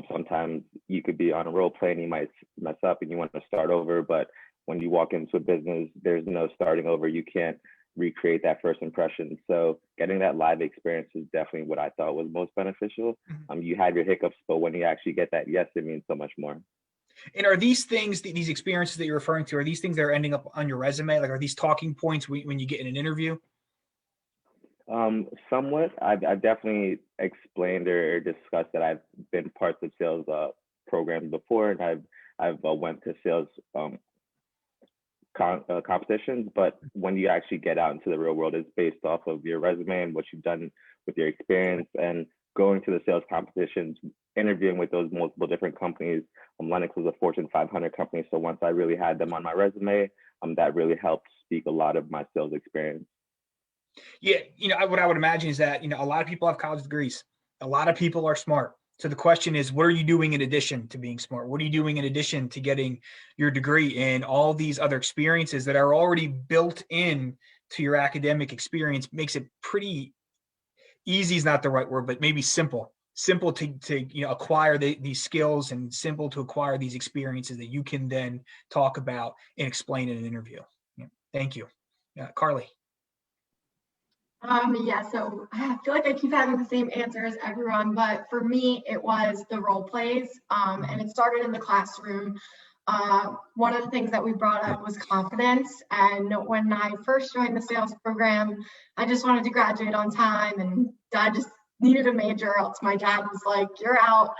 Sometimes you could be on a role play and you might mess up and you want to start over, but when you walk into a business, there's no starting over. You can't recreate that first impression. So getting that live experience is definitely what I thought was most beneficial. You have your hiccups, but when you actually get that yes, it means so much more. And are these things, these experiences that you're referring to, are these things that are ending up on your resume? Like, are these talking points when you get in an interview? Somewhat. I've definitely explained or discussed that I've been parts of sales programs before, and I've went to sales competitions, but when you actually get out into the real world, it's based off of your resume and what you've done with your experience. And going to the sales competitions, interviewing with those multiple different companies, Lennox was a Fortune 500 company, so once I really had them on my resume, that really helped speak a lot of my sales experience. Yeah, what I would imagine is that a lot of people have college degrees, A lot of people are smart. So the question is, what are you doing in addition to being smart? What are you doing in addition to getting your degree and all these other experiences that are already built in to your academic experience? Makes it pretty easy is not the right word, but maybe simple to acquire these skills, and simple to acquire these experiences that you can then talk about and explain in an interview. Yeah. Thank you. Carly. Yeah, so I feel like I keep having the same answer as everyone, but for me, it was the role plays, and it started in the classroom. One of the things that we brought up was confidence. And when I first joined the sales program, I just wanted to graduate on time, and I just needed a major, else my dad was like, you're out.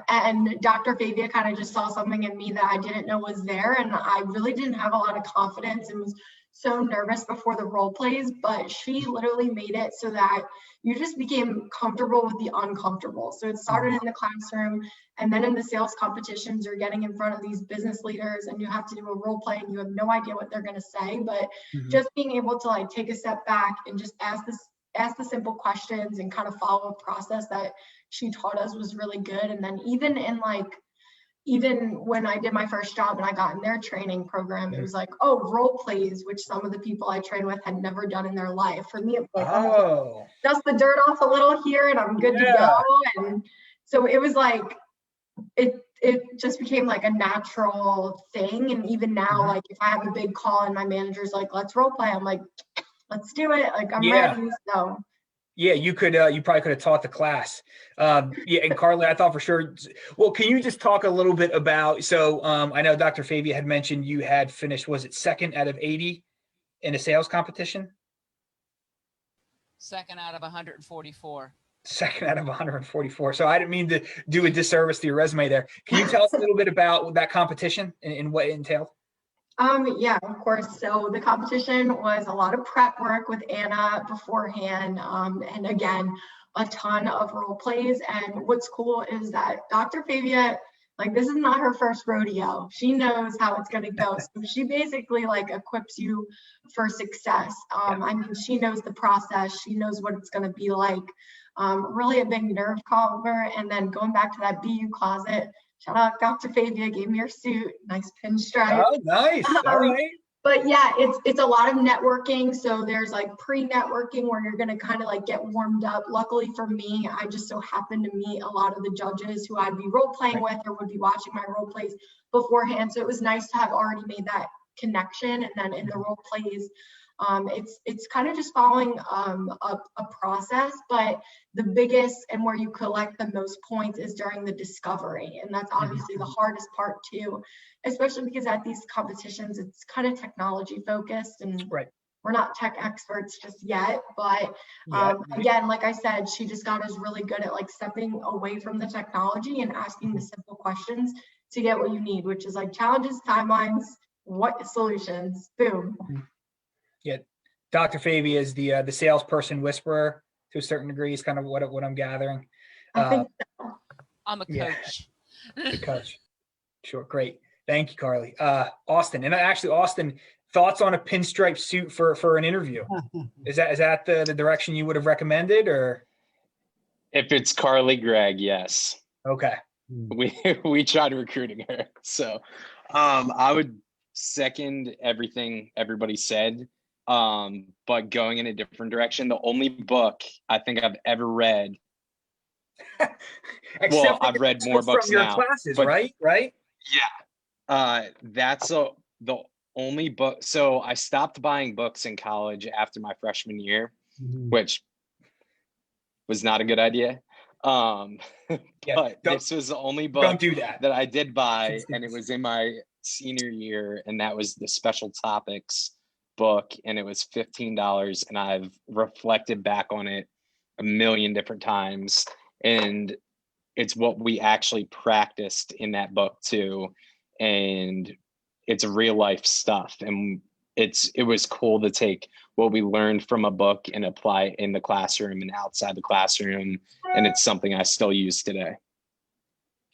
And Dr. Fabia kind of just saw something in me that I didn't know was there. And I really didn't have a lot of confidence and was so nervous before the role plays, but she literally made it so that you just became comfortable with the uncomfortable. So it started in the classroom, and then in the sales competitions, you're getting in front of these business leaders and you have to do a role play and you have no idea what they're going to say, but just being able to like take a step back and just ask the simple questions and kind of follow a process that she taught us was really good. And then even when I did my first job and I got in their training program, it was like, oh, role plays, which some of the people I trained with had never done in their life. For me, it was like, oh, dust the dirt off a little here and I'm good to go. And so it was like, it just became like a natural thing. And even now, like if I have a big call and my manager's like, let's role play, I'm like, let's do it. Like I'm ready. So yeah, you probably could have taught the class. Yeah, and Carly, I thought for sure. Well, can you just talk a little bit about, so I know Dr. Fabia had mentioned you had finished, was it second out of 80 in a sales competition? Second out of 144. Second out of 144. So I didn't mean to do a disservice to your resume there. Can you tell us a little bit about that competition and what it entailed? Yeah, of course. So the competition was a lot of prep work with Anna beforehand. And again, a ton of role plays. And what's cool is that Dr. Fabia, like this is not her first rodeo. She knows how it's going to go. So she basically like equips you for success. I mean, she knows the process. She knows what it's going to be like. Really a big nerve calmer. And then going back to that BU closet, shout out Dr. Fabia, gave me your suit, nice pinstripe. Oh, nice. All right. But yeah, it's a lot of networking. So there's like pre-networking where you're going to kind of like get warmed up. Luckily for me, I just so happened to meet a lot of the judges who I'd be role playing with or would be watching my role plays beforehand. So it was nice to have already made that connection. And then in the role plays, it's kind of just following a process, but the biggest and where you collect the most points is during the discovery. And that's obviously the hardest part too, especially because at these competitions, it's kind of technology focused and we're not tech experts just yet. But again, like I said, she just got us really good at like stepping away from the technology and asking the simple questions to get what you need, which is like challenges, timelines, what solutions, boom. Yeah, Dr. Fabia is the salesperson whisperer to a certain degree. Is kind of what I'm gathering. I think so. I'm a coach. Good coach. Sure, great. Thank you, Carly. Austin, and actually, Austin, thoughts on a pinstripe suit for an interview? Is that the direction you would have recommended, or? If it's Carly Gregg, yes. Okay. We tried recruiting her, so I would second everything everybody said. But going in a different direction, the only book I think I've ever read. Well, I've read more books from your now, classes, but, right? Yeah. That's the only book. So I stopped buying books in college after my freshman year, which was not a good idea. But this was the only book that I did buy, and it was in my senior year, and that was the Special Topics book, and it was $15, and I've reflected back on it a million different times, and it's what we actually practiced in that book too, and it's real life stuff, and it was cool to take what we learned from a book and apply it in the classroom and outside the classroom, and it's something I still use today.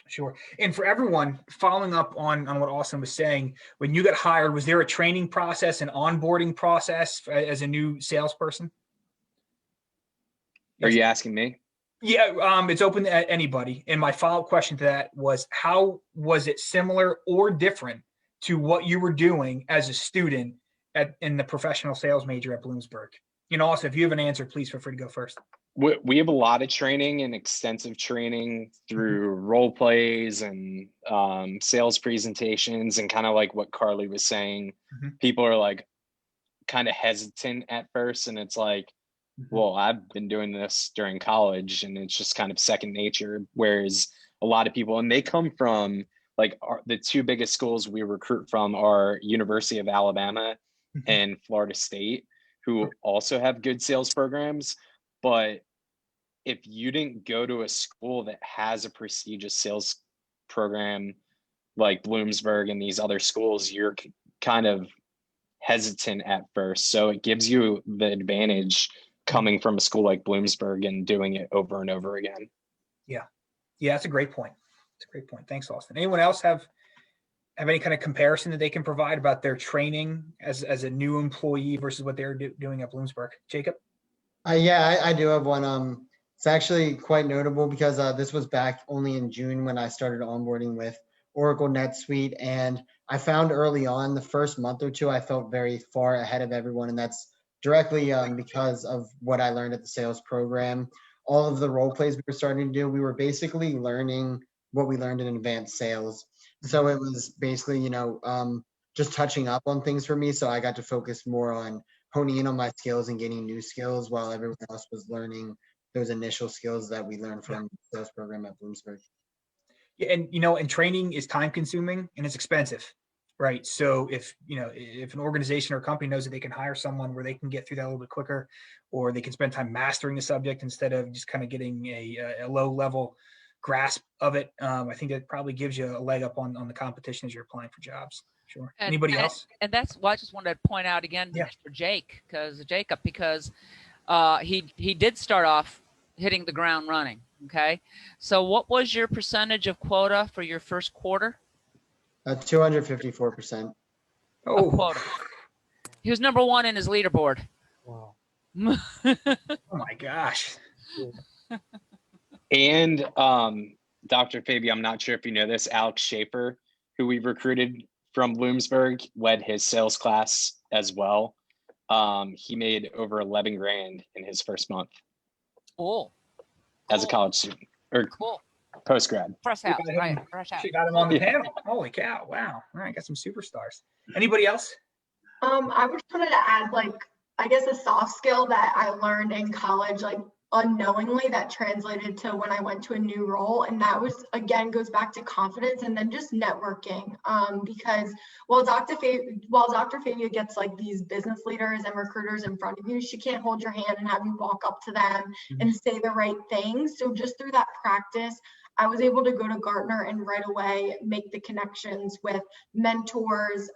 Sure. And for everyone, following up on what Austin was saying, when you got hired, was there a training process, an onboarding process as a new salesperson? Are you asking me? Yeah, it's open to anybody. And my follow-up question to that was, how was it similar or different to what you were doing as a student in the professional sales major at Bloomsburg? Also, if you have an answer, please feel free to go first. We have a lot of training and extensive training through role plays and sales presentations, and kind of like what Carly was saying, people are like kind of hesitant at first, and it's like, well, I've been doing this during college and it's just kind of second nature. Whereas a lot of people, and they come from like the two biggest schools we recruit from are University of Alabama and Florida State, who also have good sales programs. But if you didn't go to a school that has a prestigious sales program like Bloomsburg and these other schools, you're kind of hesitant at first. So it gives you the advantage coming from a school like Bloomsburg and doing it over and over again. Yeah, that's a great point. It's a great point. Thanks, Austin. Anyone else have any kind of comparison that they can provide about their training as a new employee versus what they're doing at Bloomsburg? Jacob? Yeah, I do have one. It's actually quite notable because this was back only in June when I started onboarding with Oracle NetSuite. And I found early on, the first month or two, I felt very far ahead of everyone. And that's directly because of what I learned at the sales program. All of the role plays we were starting to do, we were basically learning what we learned in advanced sales. So it was basically, just touching up on things for me. So I got to focus more on honing in on my skills and gaining new skills while everyone else was learning those initial skills that we learned from the sales program at Bloomsburg. Yeah, and training is time consuming and it's expensive, right? So if an organization or company knows that they can hire someone where they can get through that a little bit quicker, or they can spend time mastering the subject instead of just kind of getting a low level grasp of it, I think that probably gives you a leg up on the competition as you're applying for jobs. Sure. Anybody else? And that's why I just wanted to point out again, for Jacob, because he did start off hitting the ground running. Okay. So what was your percentage of quota for your first quarter? 254%. Oh, quota. He was number one in his leaderboard. Wow. Oh my gosh. And Dr. Fabi, I'm not sure if you know this, Alex Schaefer, who we recruited from Bloomsburg, led his sales class as well. He made over 11 grand in his first month. Cool. As a college student or post grad. Fresh out. She got him on the panel. Holy cow. Wow. All right. Got some superstars. Anybody else? I would just wanted to add, I guess a soft skill that I learned in college, unknowingly, that translated to when I went to a new role. And that was, again, goes back to confidence and then just networking. Because while Dr. Fabia gets these business leaders and recruiters in front of you, she can't hold your hand and have you walk up to them and say the right things. So just through that practice, I was able to go to Gartner and right away make the connections with mentors,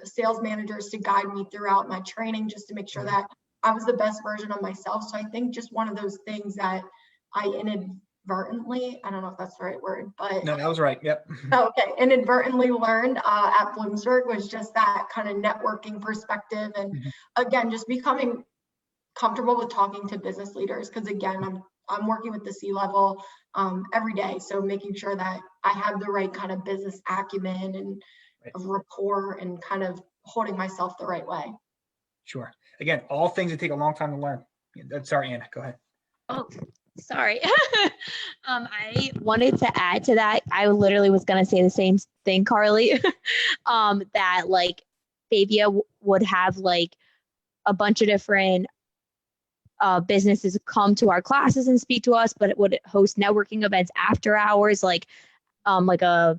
sales managers to guide me throughout my training, just to make sure that I was the best version of myself. So I think just one of those things that I inadvertently, I don't know if that's the right word, but. No, that was right. Yep. Okay. Inadvertently learned at Bloomsburg was just that kind of networking perspective. And again, just becoming comfortable with talking to business leaders. Cause again, I'm working with the C-level every day. So making sure that I have the right kind of business acumen and rapport and kind of holding myself the right way. Sure. Again, all things that take a long time to learn. Sorry, Anna, go ahead. Oh, sorry. I wanted to add to that. I literally was going to say the same thing, Carly, that Fabia would have a bunch of different businesses come to our classes and speak to us, but it would host networking events after hours, like a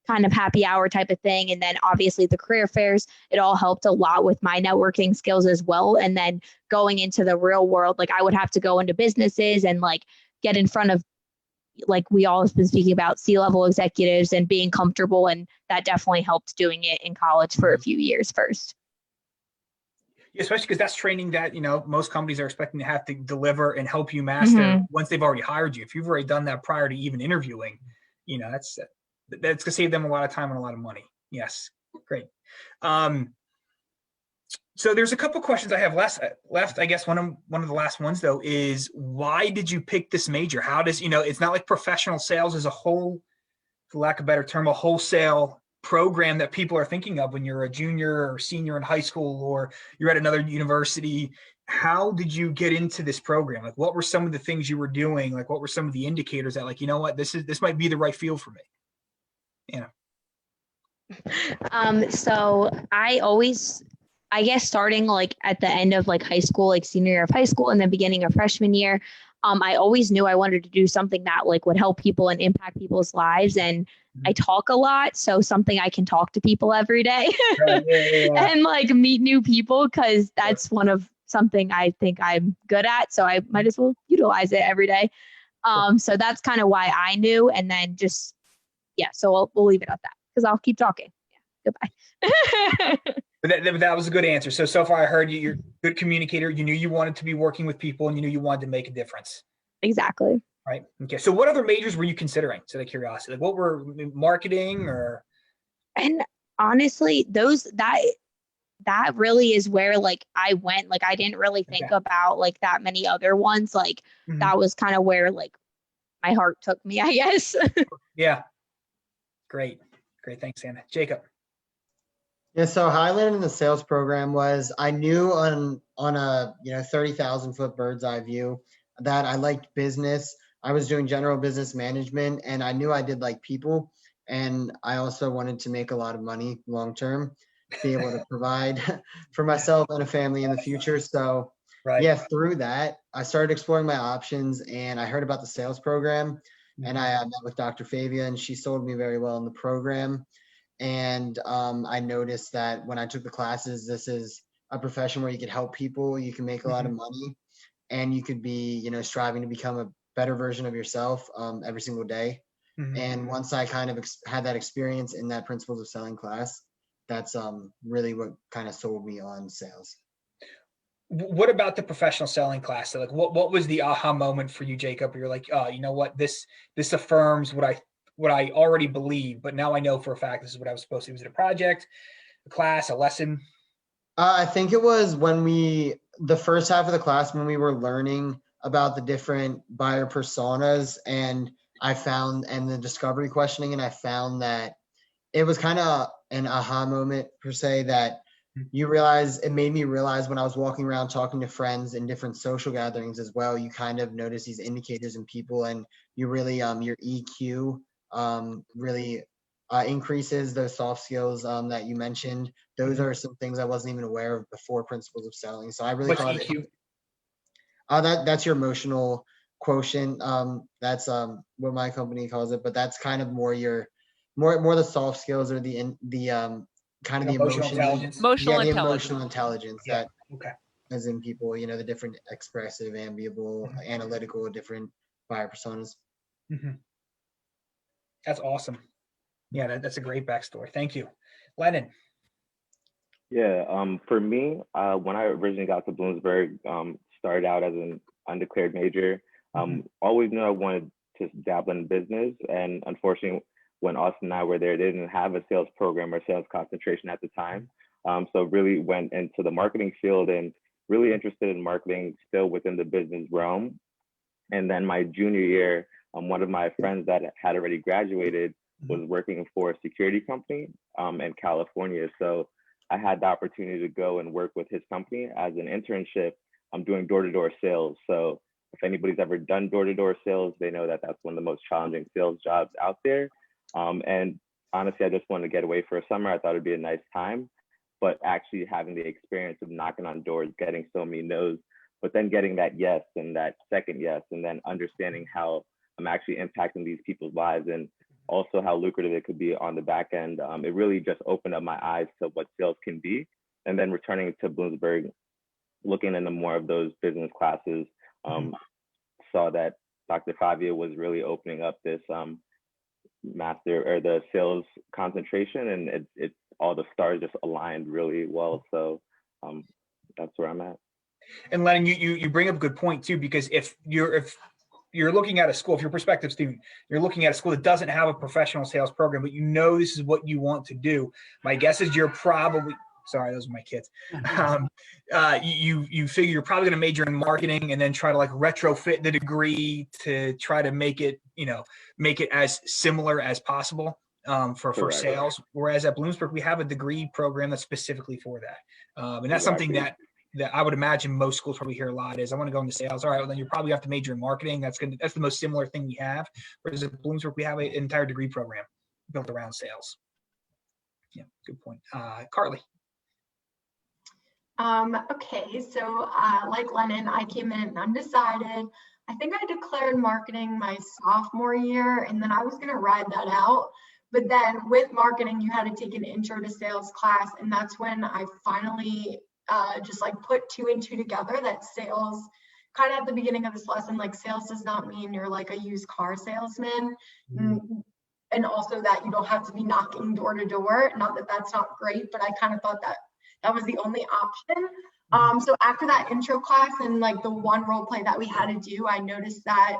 kind of happy hour type of thing. And then obviously the career fairs, it all helped a lot with my networking skills as well. And then going into the real world, I would have to go into businesses and get in front of, we all have been speaking about, C-level executives and being comfortable. And that definitely helped doing it in college for a few years first. Yeah, especially because that's training that, most companies are expecting to have to deliver and help you master once they've already hired you. If you've already done that prior to even interviewing, that's going to save them a lot of time and a lot of money. Yes. Great. So there's a couple questions I have left. I guess one of the last ones though is, why did you pick this major? How does, it's not like professional sales as a whole, for lack of a better term, a wholesale program that people are thinking of when you're a junior or senior in high school or you're at another university. How did you get into this program? Like, what were some of the things you were doing? Like, what were some of the indicators that, like, you know what, this might be the right field for me? So I guess starting like at the end of like high school, like senior year of high school and then beginning of freshman year, I always knew I wanted to do something that like would help people and impact people's lives. And I talk a lot, so something I can talk to people every day and like meet new people, because that's one of something I think I'm good at. So I might as well utilize it every day. So that's kind of why I knew. And then just, so we'll leave it at that because I'll keep talking. Yeah, goodbye. But that was a good answer. So far I heard you're a good communicator. You knew you wanted to be working with people and you knew you wanted to make a difference. Exactly. Right. Okay. So what other majors were you considering? So the curiosity, like what were marketing or? And honestly, that really is where like I went. Like I didn't really think about like that many other ones. Like that was kind of where like my heart took me, I guess. Yeah. Great. Thanks, Anna. Jacob. Yeah, so how I landed in the sales program was I knew on a 30,000 foot bird's eye view that I liked business. I was doing general business management and I knew I did like people, and I also wanted to make a lot of money long term, be able to provide for myself and a family in the future. So through that, I started exploring my options and I heard about the sales program and I met with Dr. Favia and she sold me very well in the program. And I noticed that when I took the classes, this is a profession where you can help people, you can make a lot of money, and you could be, striving to become a better version of yourself every single day. And once I kind of had that experience in that Principles of Selling class, that's really what kind of sold me on sales. What about the professional selling class? So like, what was the aha moment for you, Jacob? Where you're like, oh, you know what, this affirms what I already believe, but now I know for a fact this is what I was supposed to do. Was it a project, a class, a lesson? I think it was when the first half of the class, when we were learning about the different buyer personas, and the discovery questioning, and I found that it was kind of an aha moment per se, that it made me realize when I was walking around talking to friends in different social gatherings as well, you kind of notice these indicators in people, and you really, your EQ really increases those soft skills that you mentioned. Those are some things I wasn't even aware of before Principles of Selling. So I really thought EQ? That's your emotional quotient. That's what my company calls it, but that's kind of more the soft skills, or the kind of the emotional intelligence that is in people, the different expressive, amiable, analytical, different buyer personas. That's awesome. Yeah, that's a great backstory. Thank you. Lennon. Yeah, for me, when I originally got to Bloomsburg, started out as an undeclared major, always knew I wanted to dabble in business. And unfortunately, when Austin and I were there, they didn't have a sales program or sales concentration at the time. So really went into the marketing field and really interested in marketing still within the business realm. And then my junior year, one of my friends that had already graduated was working for a security company in California. So I had the opportunity to go and work with his company as an internship. I'm doing door-to-door sales. So if anybody's ever done door-to-door sales, they know that that's one of the most challenging sales jobs out there. And honestly, I just wanted to get away for a summer. I thought it'd be a nice time, but actually having the experience of knocking on doors, getting so many no's, but then getting that yes and that second yes, and then understanding how I'm actually impacting these people's lives and also how lucrative it could be on the back end. It really just opened up my eyes to what sales can be. And then returning to Bloomsburg, looking into more of those business classes, saw that Dr. Favia was really opening up this master or the sales concentration, and it all the stars just aligned really well. So that's where I'm at. And Lennon, you bring up a good point too, because if you're looking at a school, if you're a prospective student, you're looking at a school that doesn't have a professional sales program, but this is what you want to do. My guess is you're probably Sorry, those are my kids. You figure you're probably going to major in marketing and then try to like retrofit the degree to try to make it, make it as similar as possible for sales. Whereas at Bloomsburg, we have a degree program that's specifically for that. And that's something that I would imagine most schools probably hear a lot is, I want to go into sales. All right, well then you probably have to major in marketing. That's the most similar thing we have. Whereas at Bloomsburg, we have an entire degree program built around sales. Yeah, good point. Carly. Okay, so like Lennon, I came in undecided. I think I declared marketing my sophomore year, and then I was going to ride that out. But then with marketing, you had to take an intro to sales class, and that's when I finally just like put 2 and 2 together, that sales, kind of at the beginning of this lesson, like sales does not mean you're like a used car salesman. And also that you don't have to be knocking door to door. Not that that's not great, but I kind of thought that was the only option. So after that intro class and like the one role play that we had to do, I noticed that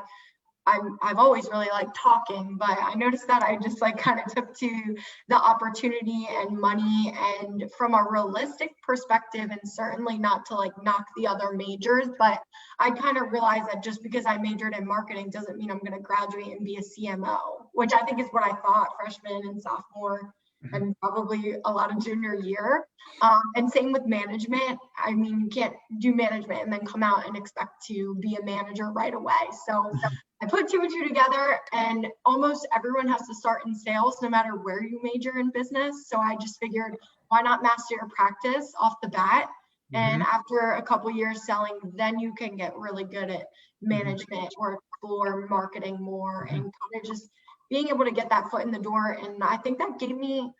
I've always really liked talking, but I noticed that I just like kind of took to the opportunity and money, and from a realistic perspective, and certainly not to like knock the other majors, but I kind of realized that just because I majored in marketing doesn't mean I'm going to graduate and be a CMO, which I think is what I thought freshman and sophomore and probably a lot of junior year. And same with management. I mean, you can't do management and then come out and expect to be a manager right away. So I put 2 and 2 together, and almost everyone has to start in sales no matter where you major in business. So I just figured, why not master your practice off the bat? And after a couple years selling, then you can get really good at management or explore marketing more and kind of just being able to get that foot in the door. And I think that gave me,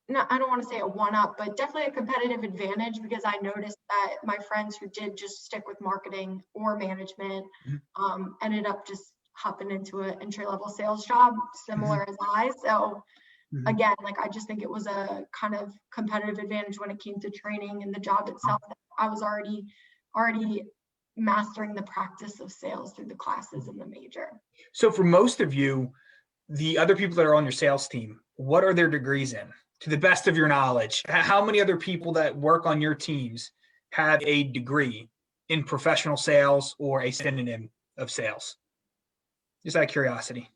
I don't want to say a one-up, but definitely a competitive advantage, because I noticed that my friends who did just stick with marketing or management ended up just hopping into an entry-level sales job similar as I. So again, like I just think it was a kind of competitive advantage when it came to training and the job itself. I was already mastering the practice of sales through the classes in the major. So for most of you, the other people that are on your sales team, what are their degrees in? To the best of your knowledge, how many other people that work on your teams have a degree in professional sales or a synonym of sales? Just out of curiosity.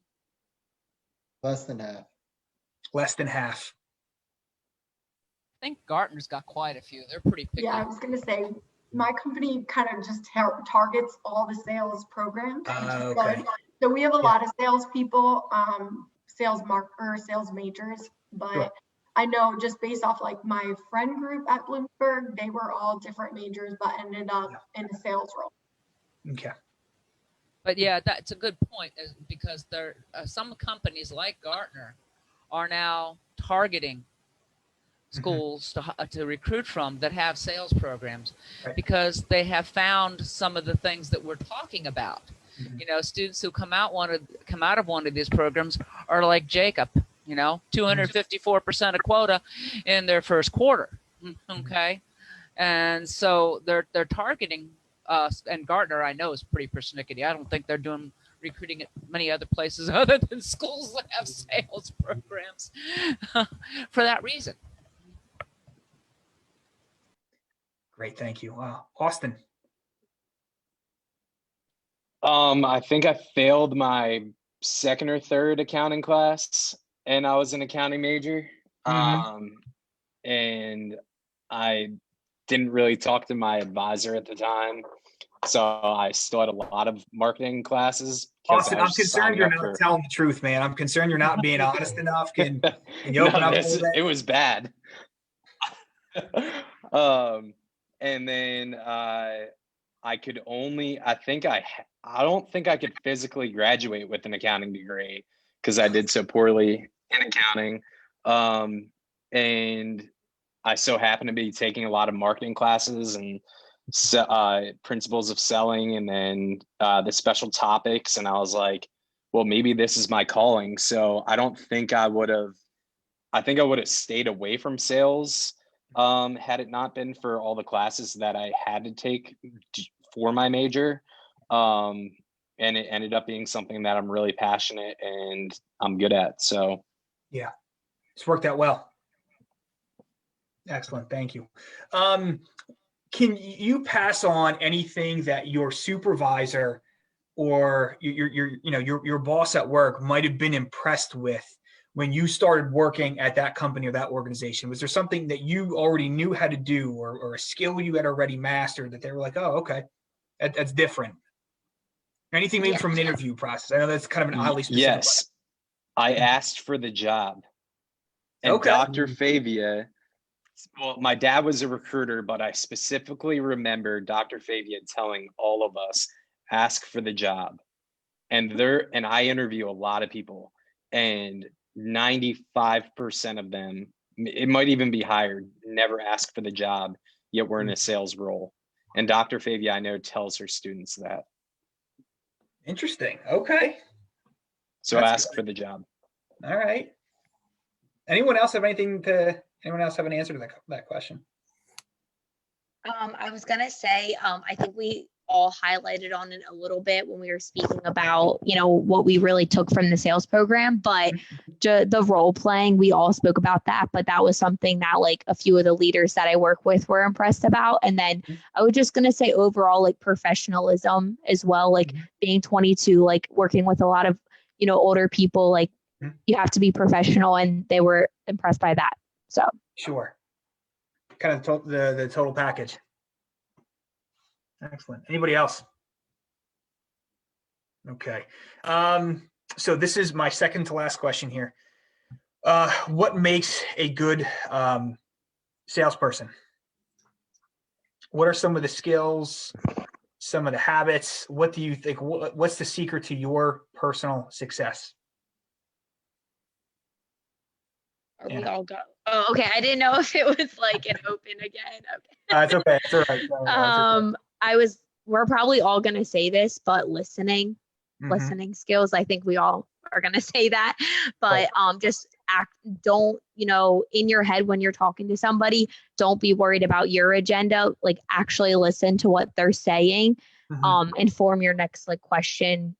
Less than half. Less than half. I think Gartner's got quite a few. They're pretty picky. Yeah, I was going to say, my company kind of just targets all the sales programs. Okay. So we have a lot of salespeople, sales majors, but Sure. I know just based off like my friend group at Bloomsburg, they were all different majors, but ended up in a sales role. Okay. But yeah, that's a good point, because there some companies like Gartner are now targeting schools to recruit from that have sales programs, Right. because they have found some of the things that we're talking about. Students who come out of one of these programs are like Jacob, 254% of quota in their first quarter. Okay. And so they're targeting us, and Gartner, I know, is pretty persnickety. I don't think they're doing recruiting at many other places other than schools that have sales programs for that reason. Great. Thank you. Austin. I think I failed my second or third accounting class, and I was an accounting major. And I didn't really talk to my advisor at the time, so I still had a lot of marketing classes. Austin, I'm concerned you're not telling the truth, man. I'm concerned you're not being honest enough. Can you open up a little bit? It was bad. And then I don't think I could physically graduate with an accounting degree because I did so poorly in accounting. And I so happened to be taking a lot of marketing classes and principles of selling, and then the special topics. And I was like, well, maybe this is my calling. So I don't think I would have stayed away from sales had it not been for all the classes that I had to take for my major. And it ended up being something that I'm really passionate and I'm good at. So yeah, it's worked out well. Excellent. Thank you. Can you pass on anything that your supervisor or your boss at work might have been impressed with when you started working at that company or that organization? Was there something that you already knew how to do, or a skill you had already mastered that they were like, oh, okay, that's different? Anything maybe Yeah. from an interview process? I know that's kind of an oddly specific. Yes, I asked for the job. And Okay. Dr. Favia, well, my dad was a recruiter, but I specifically remember Dr. Favia telling all of us, ask for the job. And I interview a lot of people, and 95% of them, it might even be higher, never ask for the job, yet we're in a sales role. And Dr. Favia, I know, tells her students that. Interesting. Okay. So That's ask good. for the job. All right. Anyone else have an answer to that question? I was gonna say, I think we all highlighted on it a little bit when we were speaking about, what we really took from the sales program, but the role playing, we all spoke about that, but that was something that like a few of the leaders that I work with were impressed about. And then I was just gonna say overall, like professionalism as well, like being 22, like working with a lot of, older people, like you have to be professional, and they were impressed by that. So Sure. Kind of the total package. Excellent. Anybody else? Okay. So this is my second to last question here. What makes a good salesperson? What are some of the skills, some of the habits? What do you think? What's the secret to your personal success? are we all go? Oh, okay. I didn't know if it was like an open again. Okay. It's okay. It's all right. No, it's okay. We're probably all gonna say this, but listening skills. I think we all are gonna say that. But just don't, in your head when you're talking to somebody, don't be worried about your agenda. Like actually listen to what they're saying, and form your next question,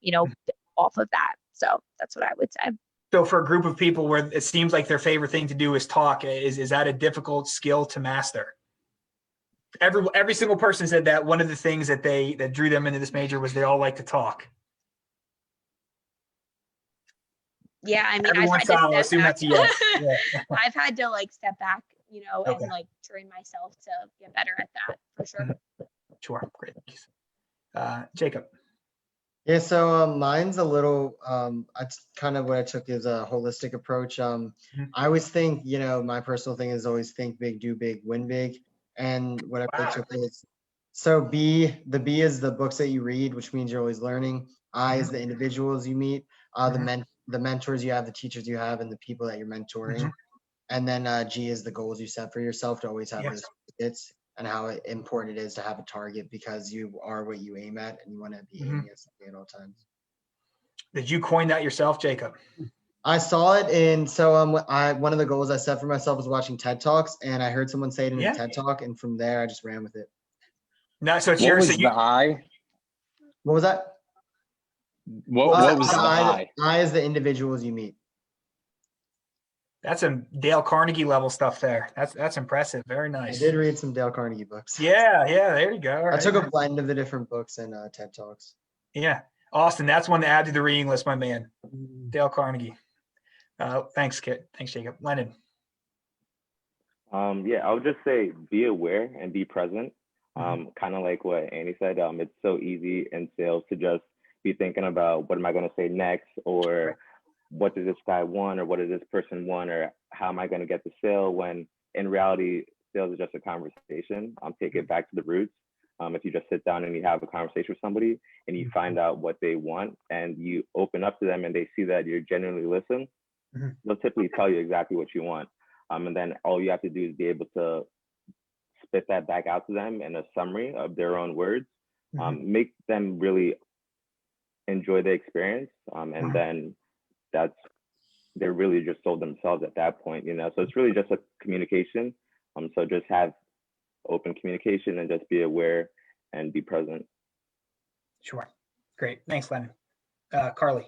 off of that. So that's what I would say. So for a group of people where it seems like their favorite thing to do is talk, is that a difficult skill to master? Every single person said that one of the things that drew them into this major was they all like to talk. Yeah, I mean, Everyone's silent. I'll assume that's a yes. Yeah. I've had to step back, Okay. and train myself to get better at that for sure. Sure. Great. Jacob. Yeah, so mine's a little, that's kind of what I took as a holistic approach. I always think, my personal thing is always think big, do big, win big. And what I really took is, so the B is the books that you read, which means you're always learning. I is the individuals you meet, the mentors you have, the teachers you have, and the people that you're mentoring. And then G is the goals you set for yourself to always have those targets, and how important it is to have a target, because you are what you aim at, and you want to be aiming at something at all times. Did you coin that yourself, Jacob? I saw it in, so one of the goals I set for myself was watching TED Talks, and I heard someone say it in a TED Talk, and from there I just ran with it. No, so it's What yours. was the I? What was that? What was the I? I is the individuals you meet. That's some Dale Carnegie level stuff there. That's impressive. Very nice. I did read some Dale Carnegie books. Yeah, there you go. I took a blend of the different books and TED Talks. Yeah. Austin, that's one to add to the reading list, my man. Dale Carnegie. Thanks, Kit. Thanks, Jacob. Lennon. Yeah, I would just say be aware and be present. Kind of like what Annie said, it's so easy in sales to just be thinking about what am I going to say next, or what does this guy want, or what does this person want, or how am I going to get the sale, when in reality, sales is just a conversation. Take it back to the roots. If you just sit down and you have a conversation with somebody and you find out what they want and you open up to them and they see that you're genuinely listening, they'll typically tell you exactly what you want. And then all you have to do is be able to spit that back out to them in a summary of their own words, make them really enjoy the experience. And then they're really just sold themselves at that point, So it's really just a communication. So just have open communication and just be aware and be present. Sure. Great. Thanks, Lennon. Carly.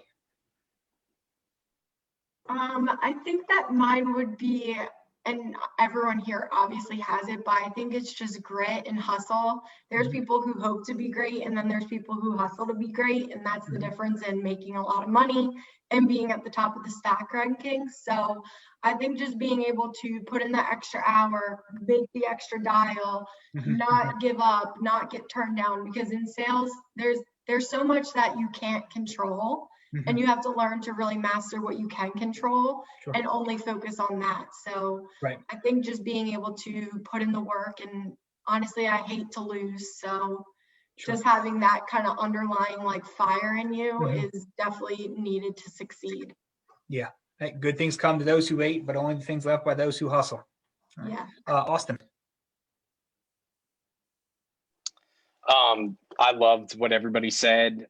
I think that mine would be and everyone here obviously has it, but I think it's just grit and hustle. There's people who hope to be great, and then there's people who hustle to be great, and that's the difference in making a lot of money and being at the top of the stack rankings. So I think just being able to put in the extra hour, make the extra dial, not give up, not get turned down, because in sales, there's so much that you can't control. And you have to learn to really master what you can control and only focus on that. So I think just being able to put in the work, and honestly, I hate to lose. So just having that kind of underlying like fire in you is definitely needed to succeed. Yeah. Hey, good things come to those who wait, but only the things left by those who hustle. Right. Yeah. Austin. I loved what everybody said.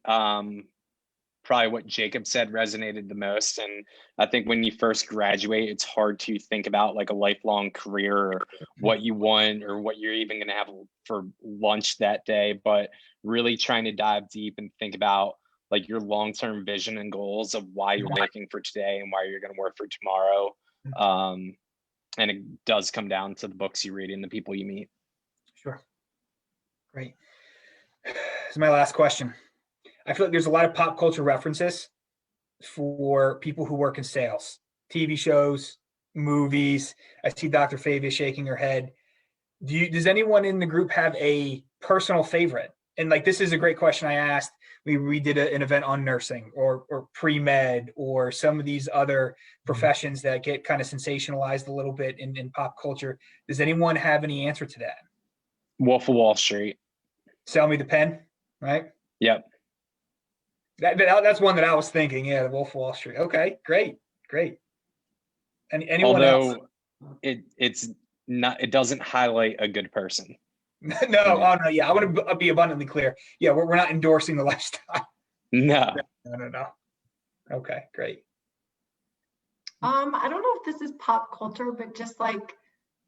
Probably what Jacob said resonated the most. And I think when you first graduate, it's hard to think about like a lifelong career or what you want or what you're even going to have for lunch that day, but really trying to dive deep and think about like your long-term vision and goals of why you're working for today and why you're going to work for tomorrow. And it does come down to the books you read and the people you meet. Sure. Great. This is my last question. I feel like there's a lot of pop culture references for people who work in sales, TV shows, movies. I see Dr. Favia shaking her head. Does anyone in the group have a personal favorite? And like, this is a great question I asked. We did an event on nursing or pre-med or some of these other professions that get kind of sensationalized a little bit in pop culture. Does anyone have any answer to that? Wolf of Wall Street. Sell me the pen, right? Yep. That's one that I was thinking. Yeah, the Wolf of Wall Street. Okay, great. Anyone else? It's not. It doesn't highlight a good person. No. Oh no. Yeah, I want to be abundantly clear. Yeah, we're not endorsing the lifestyle. No. Okay, great. I don't know if this is pop culture, but just like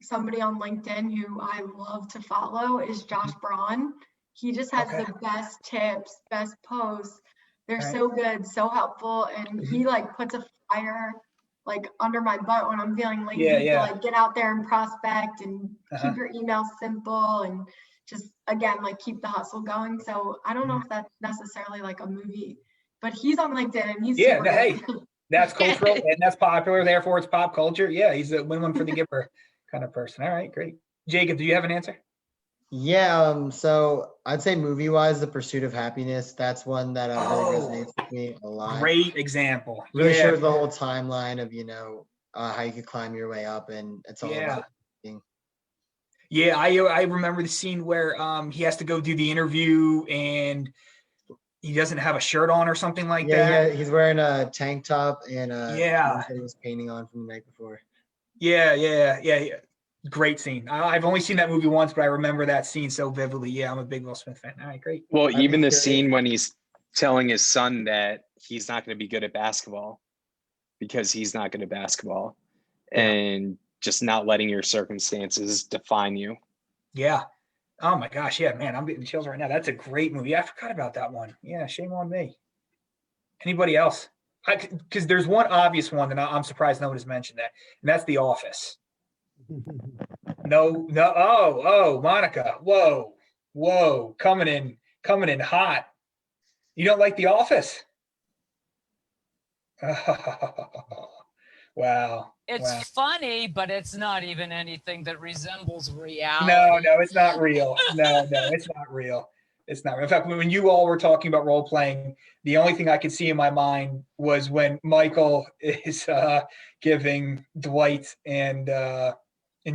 somebody on LinkedIn who I love to follow is Josh Braun. He just has the best tips, best posts. They're so good, so helpful, and he like puts a fire like under my butt when I'm feeling lazy to like get out there and prospect and keep your emails simple and just again like keep the hustle going. So I don't know if that's necessarily like a movie, but he's on LinkedIn and he's hey, that's cultural and that's popular, therefore it's pop culture. Yeah, he's a win-win for the giver kind of person. All right, great. Jacob, do you have an answer? Yeah, so I'd say movie-wise, The Pursuit of Happiness. That's one that really resonates with me a lot. Great example. Really shows the whole timeline of how you could climb your way up, and it's all about being. Yeah, I remember the scene where he has to go do the interview and he doesn't have a shirt on or something like that. Yeah, he's wearing a tank top and he was painting on from the night before. Yeah. Great scene. I've only seen that movie once, but I remember that scene so vividly. Yeah, I'm a big Will Smith fan. All right, great. Well, even the scene when he's telling his son that he's not going to be good at basketball because he's not good at basketball and just not letting your circumstances define you. Yeah. Oh my gosh. Yeah, man, I'm getting chills right now. That's a great movie. I forgot about that one. Yeah, shame on me. Anybody else? Because there's one obvious one that I'm surprised no one has mentioned that, and that's The Office. No. Oh, Monica. Whoa. Coming in hot. You don't like The Office? Oh, wow. It's funny, but it's not even anything that resembles reality. No, it's not real. No, it's not real. It's not real. In fact, when you all were talking about role playing, the only thing I could see in my mind was when Michael is giving Dwight and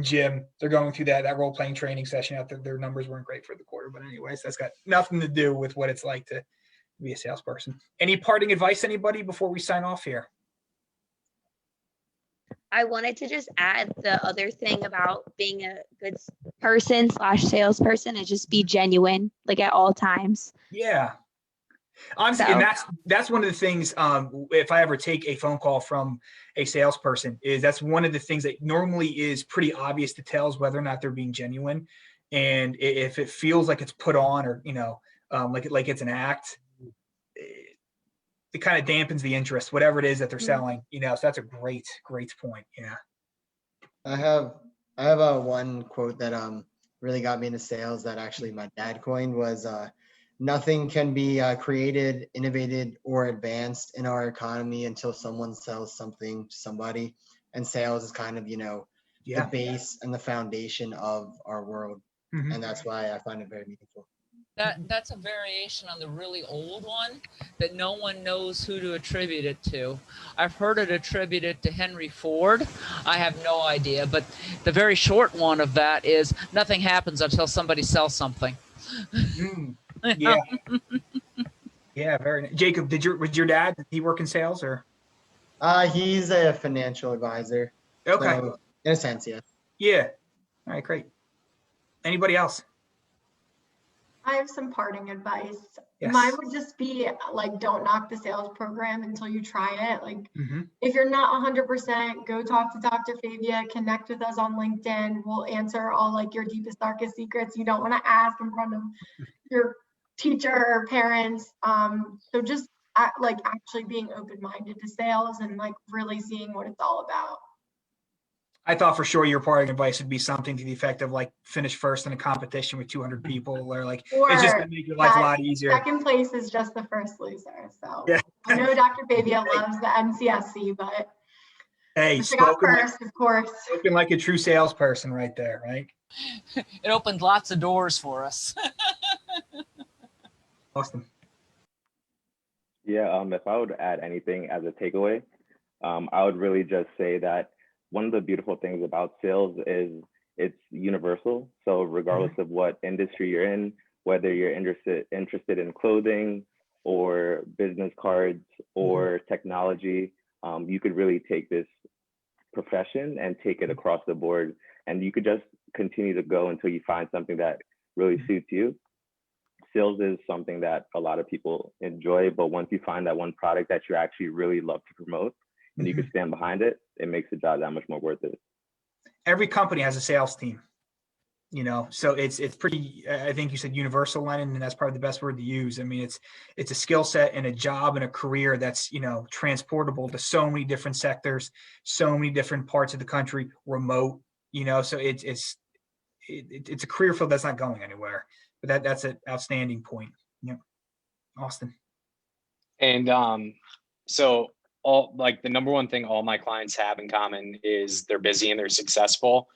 Jim, they're going through that role playing training session out there. Their numbers weren't great for the quarter, but anyways, that's got nothing to do with what it's like to be a salesperson. Any parting advice, anybody, before we sign off here? I wanted to just add the other thing about being a good person / salesperson is just be genuine, like at all times. Yeah. Honestly, and that's one of the things, if I ever take a phone call from a salesperson, is that's one of the things that normally is pretty obvious to tell is whether or not they're being genuine. And if it feels like it's put on or, like it's an act, it kind of dampens the interest, whatever it is that they're selling, so that's a great point. Yeah. I have a one quote that really got me into sales that actually my dad coined was nothing can be created, innovated, or advanced in our economy until someone sells something to somebody. And sales is kind of, the Yeah. base and the foundation of our world. Mhm. And that's why I find it very meaningful. That's a variation on the really old one that no one knows who to attribute it to. I've heard it attributed to Henry Ford. I have no idea, but the very short one of that is nothing happens until somebody sells something. Mm. Yeah. Yeah. Jacob, was your dad, did he work in sales or? He's a financial advisor. Okay. So in a sense, yeah. Yeah. All right, great. Anybody else? I have some parting advice. Yes. Mine would just be like, don't knock the sales program until you try it. Like, Mhm. if you're not 100%, go talk to Dr. Fabia, connect with us on LinkedIn. We'll answer all like your deepest, darkest secrets you don't want to ask in front of your teacher or parents. So just like actually being open-minded to sales and like really seeing what it's all about. I thought for sure your parting advice would be something to the effect of like finish first in a competition with 200 people or like, it's just Or gonna make your life a lot easier. second place is just the first loser. So Yeah. I know Dr. Fabia loves the NCSC, but Hey, I got first, of course. spoken like a true salesperson right there, right? It opened lots of doors for us. Austin. Yeah, if I would add anything as a takeaway, I would really just say that one of the beautiful things about sales is it's universal. So regardless of what industry you're in, whether you're interested in clothing or business cards or technology, you could really take this profession and take it across the board. And you could just continue to go until you find something that really suits you. Sales is something that a lot of people enjoy, but once you find that one product that you actually really love to promote and you can stand behind it, it makes the job that much more worth it. Every company has a sales team, so it's pretty, I think you said universal, Lennon, and that's probably the best word to use. I mean, it's a skill set and a job and a career that's, transportable to so many different sectors, so many different parts of the country, remote, so it's a career field that's not going anywhere. But that's an outstanding point. Yeah. Austin. And so all like the number one thing all my clients have in common is they're busy and they're successful.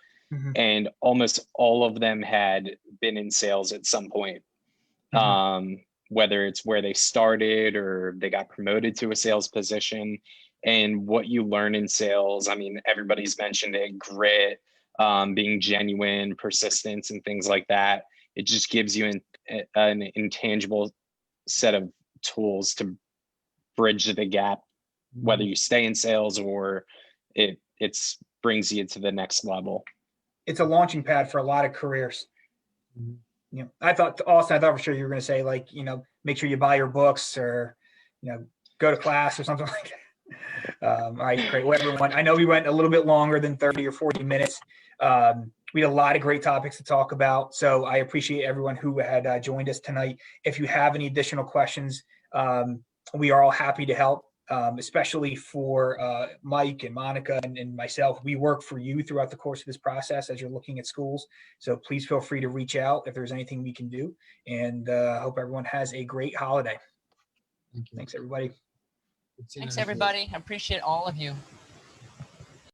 And almost all of them had been in sales at some point. Whether it's where they started or they got promoted to a sales position. And what you learn in sales, I mean, everybody's mentioned it, grit, being genuine, persistence, and things like that. It just gives you an intangible set of tools to bridge the gap, whether you stay in sales or it brings you to the next level. It's a launching pad for a lot of careers. I thought for sure you were going to say like, make sure you buy your books or, go to class or something like that. All right, great. Well, everyone, I know we went a little bit longer than 30 or 40 minutes. We had a lot of great topics to talk about. So I appreciate everyone who had joined us tonight. If you have any additional questions, we are all happy to help, especially for Mike and Monica and myself. We work for you throughout the course of this process as you're looking at schools. So please feel free to reach out if there's anything we can do. And I hope everyone has a great holiday. Thanks, everybody. Thanks, everybody. I appreciate all of you.